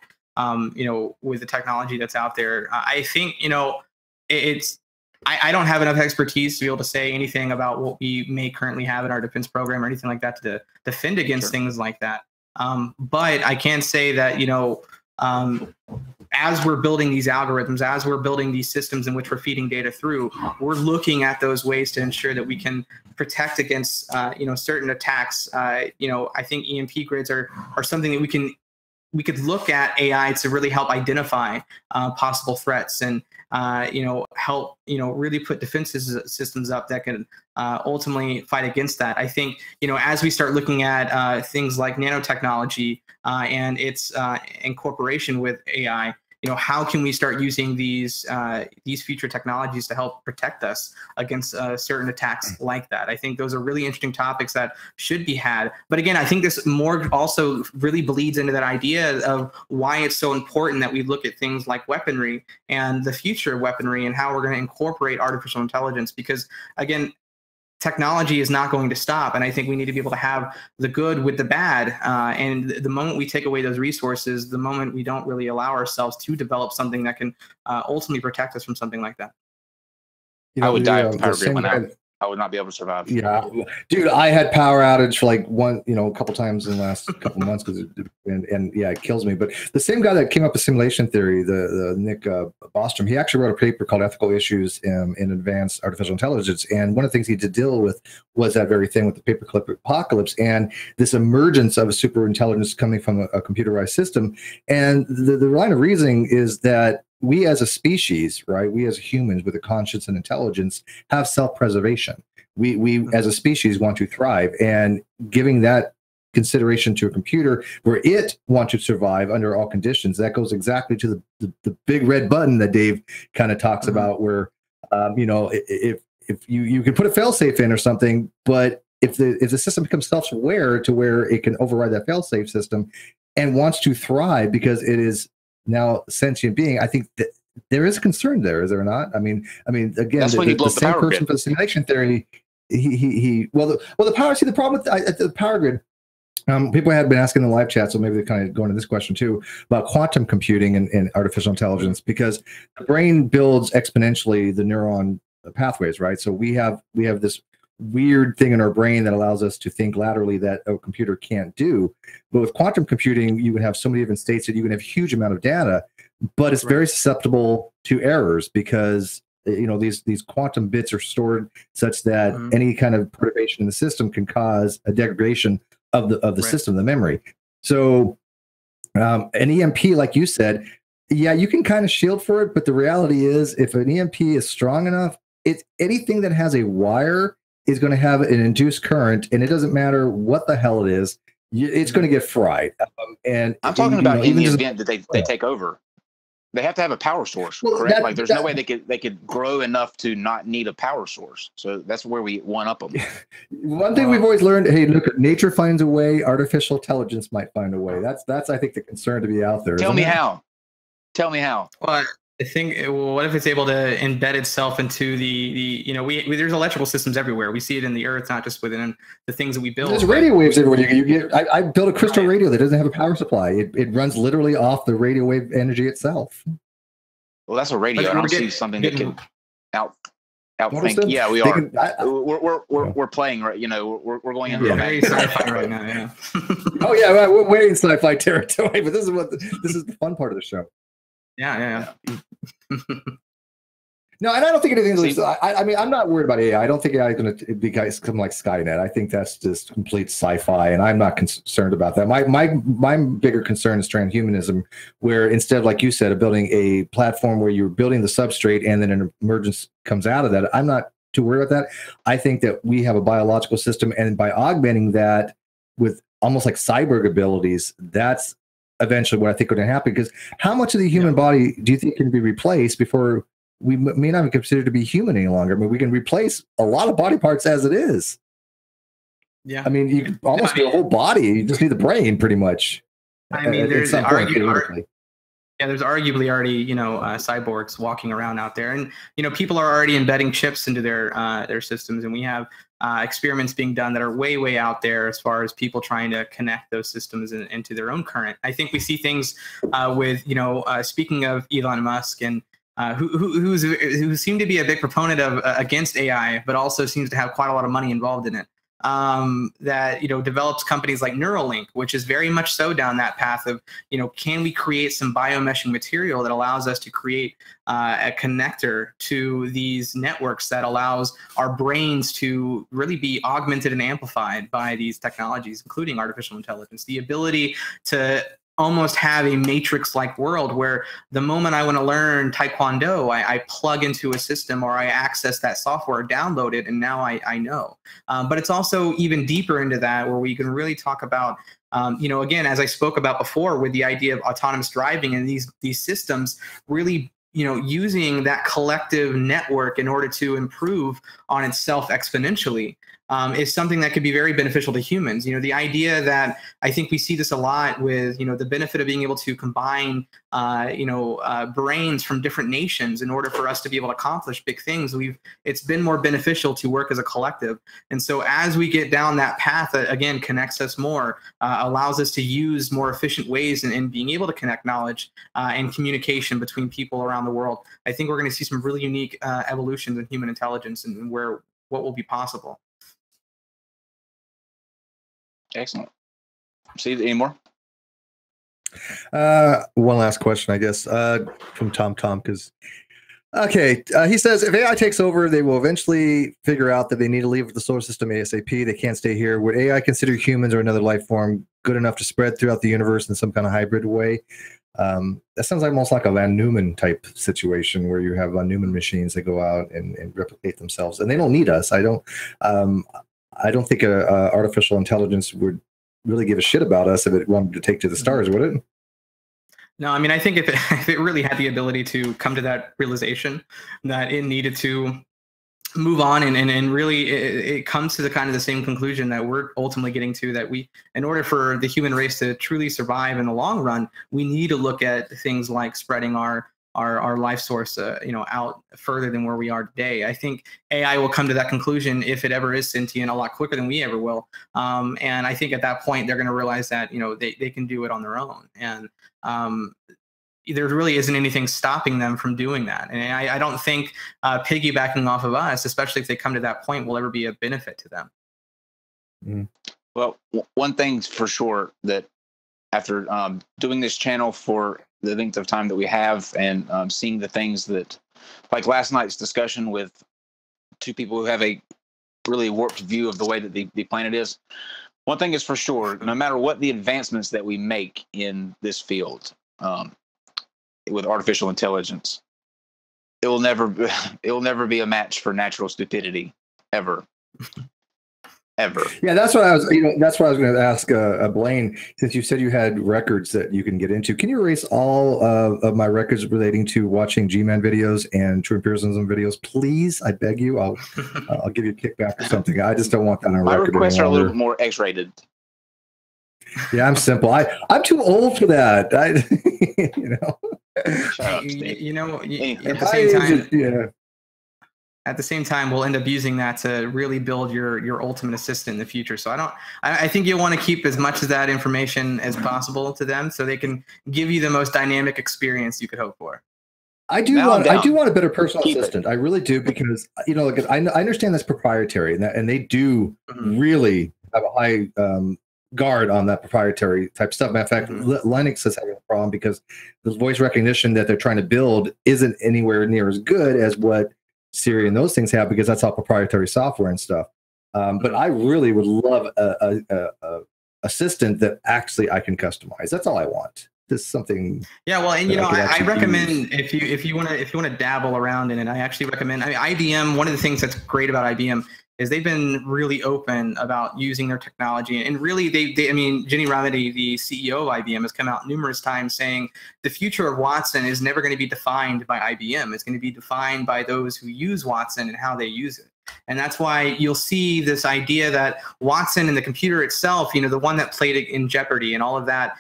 I: With the technology that's out there, I think I don't have enough expertise to be able to say anything about what we may currently have in our defense program or anything like that to defend against things like that. But I can say that as we're building these algorithms, as we're building these systems in which we're feeding data through, we're looking at those ways to ensure that we can protect against certain attacks. I think EMP grids are something that we could look at AI to really help identify possible threats and help really put defenses systems up that can ultimately fight against that. I think as we start looking at things like nanotechnology and its incorporation with AI, how can we start using these future technologies to help protect us against certain attacks like that? I think those are really interesting topics that should be had. But again, I think this more also really bleeds into that idea of why it's so important that we look at things like weaponry and the future of weaponry and how we're going to incorporate artificial intelligence. Because again, technology is not going to stop. And I think we need to be able to have the good with the bad. And the moment we take away those resources, the moment we don't really allow ourselves to develop something that can ultimately protect us from something like that.
D: I would die if the power grid went out. I would not be able to survive.
H: Yeah, dude, I had power outage for like a couple times in the last couple months and yeah, it kills me. But the same guy that came up with simulation theory, the Nick Bostrom, he actually wrote a paper called Ethical Issues in Advanced Artificial Intelligence. And one of the things he did deal with was that very thing with the paperclip apocalypse and this emergence of a super intelligence coming from a computerized system. And the line of reasoning is that we as a species, right, we as humans with a conscience and intelligence have self-preservation. We as a species want to thrive, and giving that consideration to a computer where it wants to survive under all conditions, that goes exactly to the big red button that Dave kind of talks about, where if you can put a fail-safe in or something, but if the system becomes self-aware to where it can override that fail-safe system and wants to thrive because it is now sentient being, I think that there is concern there, is there not? I mean, again,
D: that's when you blow the
H: same
D: power
H: person
D: grid.
H: for the simulation theory, the power. See, the problem with the power grid. People had been asking in the live chat, so maybe they kind of go into this question too about quantum computing and artificial intelligence, because the brain builds exponentially the neuron pathways, right? So we have this weird thing in our brain that allows us to think laterally that a computer can't do. But with quantum computing, you can have so many different states that you can have huge amount of data, but it's very susceptible to errors because these quantum bits are stored such that any kind of perturbation in the system can cause a degradation of the system, the memory. So an EMP, like you said, yeah, you can kind of shield for it, but the reality is if an EMP is strong enough, it's anything that has a wire is going to have an induced current, and it doesn't matter what the hell it is, it's going to get fried. And
D: I'm talking about in the event that they take over. They have to have a power source, correct? Like there's no way they could grow enough to not need a power source. So that's where we one up them.
H: One thing we've always learned, hey, look, nature finds a way, artificial intelligence might find a way. That's I think the concern to be out there.
D: Tell me how.
I: Well, I think, what if it's able to embed itself into there's electrical systems everywhere. We see it in the earth, not just within the things that we build.
H: There's radio waves everywhere. I built a crystal radio that doesn't have a power supply. It runs literally off the radio wave energy itself.
D: Well, that's a radio. I don't see something that can outthink.
H: them?
D: Yeah, we
H: They
D: are.
H: can,
D: We're playing right. You know, we're going into
I: We're
D: the
I: very sci-fi right now. Yeah.
H: Oh yeah, well, we're way in sci-fi territory, but this is the fun part of the show.
I: Yeah.
H: No, and I don't think anything's. I mean, I'm not worried about AI. I don't think AI is going to become like Skynet. I think that's just complete sci-fi, and I'm not concerned about that. My bigger concern is transhumanism, where instead of, like you said, of building a platform where you're building the substrate and then an emergence comes out of that, I'm not too worried about that. I think that we have a biological system, and by augmenting that with almost like cyborg abilities, that's eventually what I think is going to happen. Because how much of the human body do you think can be replaced before we may not be considered to be human any longer? I mean, we can replace a lot of body parts as it is.
I: Yeah.
H: I mean, you can almost get a whole body. You just need the brain, pretty much.
I: I mean, there's there's arguably already, cyborgs walking around out there, and people are already embedding chips into their systems, and we have experiments being done that are way out there as far as people trying to connect those systems into their own current. I think we see things with speaking of Elon Musk and who seemed to be a big proponent of against AI, but also seems to have quite a lot of money involved in it. That develops companies like Neuralink, which is very much so down that path of can we create some biomeshing material that allows us to create a connector to these networks that allows our brains to really be augmented and amplified by these technologies, including artificial intelligence. The ability to almost have a matrix-like world where the moment I want to learn Taekwondo, I plug into a system or I access that software, download it, and now I know. But it's also even deeper into that where we can really talk about, again, as I spoke about before with the idea of autonomous driving and these systems really using that collective network in order to improve on itself exponentially. Is something that could be very beneficial to humans. The idea that I think we see this a lot with, the benefit of being able to combine, brains from different nations in order for us to be able to accomplish big things. It's been more beneficial to work as a collective. And so as we get down that path that, again, connects us more, allows us to use more efficient ways in being able to connect knowledge and communication between people around the world, I think we're going to see some really unique evolutions in human intelligence and what will be possible.
D: Excellent. See, any more?
H: One last question, I guess, from Tom, because he says if AI takes over, they will eventually figure out that they need to leave the solar system ASAP. They can't stay here. Would AI consider humans or another life form good enough to spread throughout the universe in some kind of hybrid way? That sounds almost like a Van Neumann type situation where you have Van Neumann machines that go out and replicate themselves, and they don't need us. I don't think artificial intelligence would really give a shit about us if it wanted to take to the stars, would it?
I: No, I mean, I think if it really had the ability to come to that realization that it needed to move on and really it comes to the kind of the same conclusion that we're ultimately getting to, that in order for the human race to truly survive in the long run, we need to look at things like spreading our life source, out further than where we are today. I think AI will come to that conclusion if it ever is sentient a lot quicker than we ever will. And I think at that point they're going to realize that they can do it on their own, and there really isn't anything stopping them from doing that. And I don't think piggybacking off of us, especially if they come to that point, will ever be a benefit to them.
H: Mm.
D: Well, one thing's for sure, that after doing this channel for the length of time that we have and seeing the things that, like last night's discussion with two people who have a really warped view of the way that the planet is, one thing is for sure, no matter what the advancements that we make in this field with artificial intelligence, it will never be a match for natural stupidity, ever.
H: Yeah, that's what I was. That's what I was going to ask Blaine. Since you said you had records that you can get into, can you erase all of my records relating to watching G-Man videos and True Empiricism videos, please? I beg you. I'll give you a kickback or something. I just don't want that on
D: my
H: record.
D: My requests are a little more X-rated.
H: Yeah, I'm simple. I'm too old for that.
I: At the same time. Yeah. At the same time, we'll end up using that to really build your ultimate assistant in the future. So I think you'll want to keep as much of that information as possible to them so they can give you the most dynamic experience you could hope for.
H: I do want a better personal assistant. I really do, because like, I understand that's proprietary, and they do really have a high guard on that proprietary type stuff. Matter of fact, Linux is having a problem because the voice recognition that they're trying to build isn't anywhere near as good as what Siri and those things have, because that's all proprietary software and stuff. But I really would love a assistant that actually I can customize. That's all I want. Just something.
I: Yeah, well, and I recommend if you want to dabble around in it, I actually recommend. I mean, IBM. One of the things that's great about IBM is they've been really open about using their technology, and really, I mean, Ginny Rometty, the CEO of IBM, has come out numerous times saying the future of Watson is never going to be defined by IBM. It's going to be defined by those who use Watson and how they use it. And that's why you'll see this idea that Watson and the computer itself, the one that played it in Jeopardy and all of that,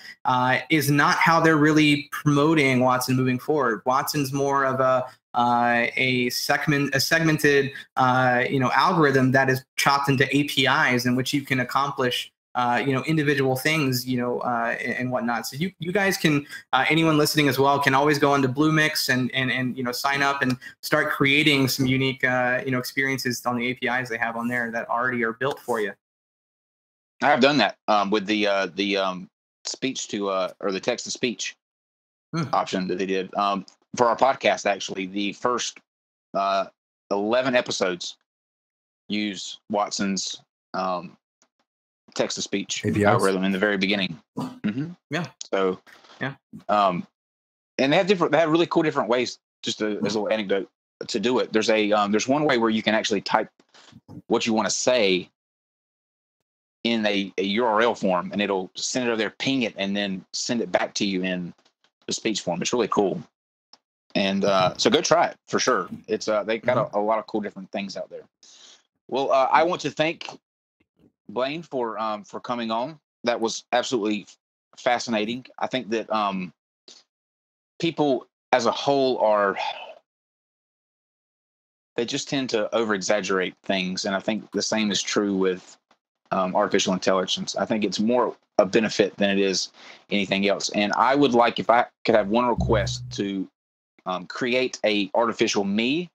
I: is not how they're really promoting Watson moving forward. Watson's more of a segmented algorithm that is chopped into APIs in which you can accomplish individual things, and whatnot. So you guys can, anyone listening as well, can always go onto Bluemix and sign up and start creating some unique, experiences on the APIs they have on there that already are built for you.
D: I have done that with the speech to or the text to speech option that they did for our podcast. Actually, the first 11 episodes use Watson's text-to-speech algorithm in the very beginning.
I: Yeah.
D: So,
I: yeah.
D: And they have really cool different ways. Just as a little anecdote to do it. There's one way where you can actually type what you want to say in a URL form, and it'll send it over there, ping it, and then send it back to you in the speech form. It's really cool. And so go try it for sure. It's they got a lot of cool different things out there. Well, I want to thank Blaine for coming on. That was absolutely fascinating. I think that people as a whole they just tend to over exaggerate things, and I think the same is true with artificial intelligence. I think it's more a benefit than it is anything else. And I would like, if I could have one request, to create a artificial me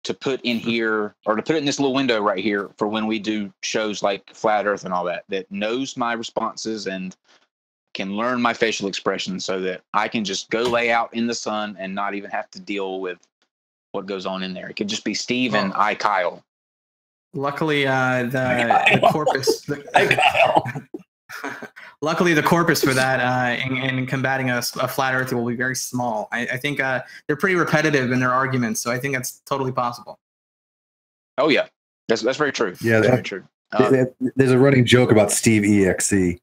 D: to put in here, or to put it in this little window right here for when we do shows like Flat Earth and all that knows my responses and can learn my facial expressions, so that I can just go lay out in the sun and not even have to deal with what goes on in there. It could just be Steve and I, Kyle.
I: Luckily, the corpus. Luckily, the corpus for that in combating a flat earther will be very small. I think they're pretty repetitive in their arguments, so I think that's totally possible.
D: Oh yeah, that's very true.
H: Yeah,
D: that's very true.
H: There's a running joke about Steve EXE.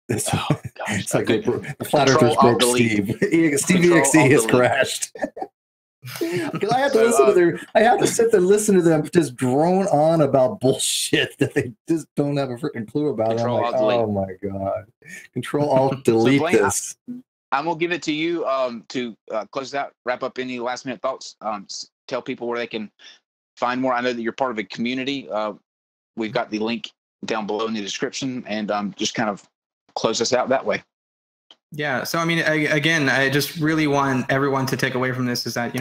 H: It's like the flat earthers broke Steve. Steve EXE has crashed. Because I have to listen to sit there and listen to them just drone on about bullshit that they just don't have a freaking clue about. I'm like, oh my god! Control Alt Delete
D: so Blaine,
H: this.
D: I'm gonna give it to you to close it out, wrap up any last minute thoughts. Tell people where they can find more. I know that you're part of a community. We've got the link down below in the description, and just kind of close us out that way.
I: Yeah. So, I mean, again, I just really want everyone to take away from this is that,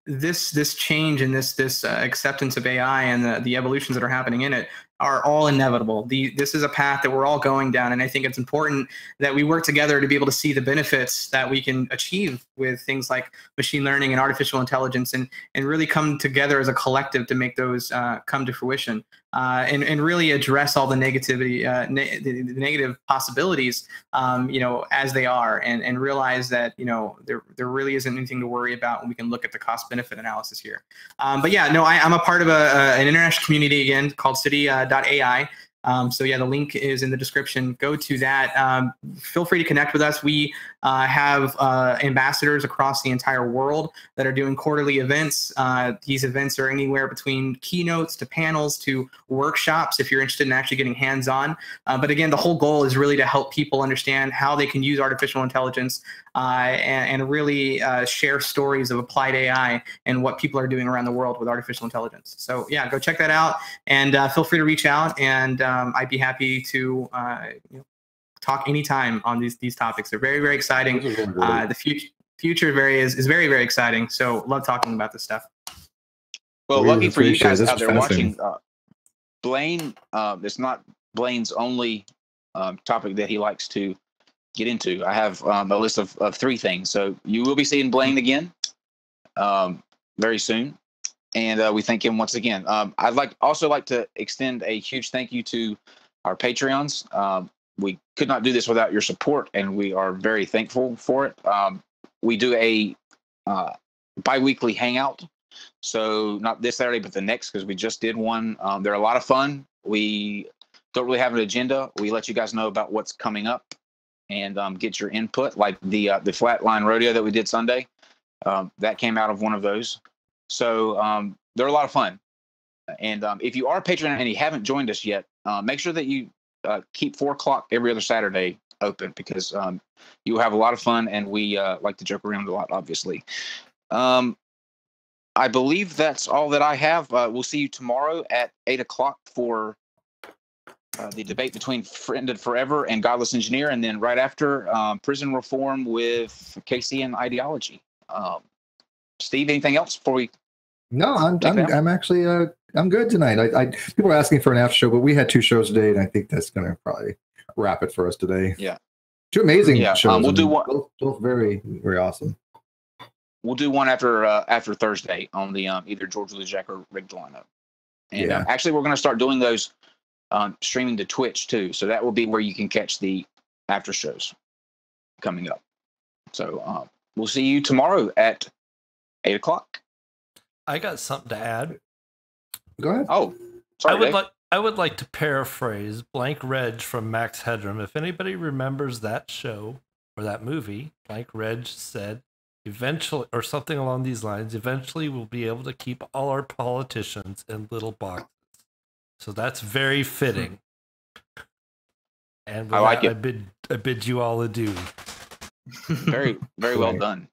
I: this change and this acceptance of AI and the evolutions that are happening in it are all inevitable. This is a path that we're all going down, and I think it's important that we work together to be able to see the benefits that we can achieve with things like machine learning and artificial intelligence, and really come together as a collective to make those come to fruition, and really address all the negativity, the negative possibilities, as they are, and realize that there really isn't anything to worry about when we can look at the cost-benefit analysis here. But yeah, no, I'm a part of an international community again called SETI.ai. So yeah, the link is in the description. Go to that. Feel free to connect with us. We have ambassadors across the entire world that are doing quarterly events. These events are anywhere between keynotes to panels to workshops if you're interested in actually getting hands-on. But again, the whole goal is really to help people understand how they can use artificial intelligence and really share stories of applied AI and what people are doing around the world with artificial intelligence. So yeah, go check that out, and feel free to reach out, and I'd be happy to talk anytime on these topics. They're very, very exciting. The future. future is very, very exciting. So love talking about this stuff.
D: Well, lucky for you guys out there
H: fascinating.
D: watching, Blaine, it's not Blaine's only topic that he likes to get into. I have a list of 3 things. So you will be seeing Blaine again very soon. And we thank him once again. I'd also like to extend a huge thank you to our Patreons. We could not do this without your support, and we are very thankful for it. We do a bi-weekly hangout. So not this Saturday, but the next, because we just did one. They're a lot of fun. We don't really have an agenda. We let you guys know about what's coming up and get your input, like the Flatline Rodeo that we did Sunday. That came out of one of those. So they're a lot of fun. And if you are a patron and you haven't joined us yet, make sure that you keep 4 o'clock every other Saturday open, because you will have a lot of fun, and we like to joke around a lot, obviously. I believe that's all that I have. We'll see you tomorrow at 8 o'clock for the debate between Friended Forever and Godless Engineer, and then right after, prison reform with Casey and ideology. Steve, anything else before we?
H: No, I'm actually I'm good tonight. People are asking for an after show, but we had 2 shows today, and I think that's going to probably wrap it for us today.
D: Yeah,
H: 2 amazing shows.
D: We'll do one.
H: Both very, very awesome.
D: We'll do one after Thursday on the either George Lujack or Rick Delano. And actually, we're going to start doing those streaming to Twitch too. So that will be where you can catch the after shows coming up. So we'll see you tomorrow at 8 o'clock.
L: I got something to add.
H: Go ahead.
D: Oh, sorry,
L: I would like to paraphrase Blank Reg from Max Headroom. If anybody remembers that show or that movie, Blank Reg said, eventually, or something along these lines, eventually we'll be able to keep all our politicians in little boxes. So that's very fitting. And with
D: I like
L: that, I bid you all adieu.
D: Very, very well done.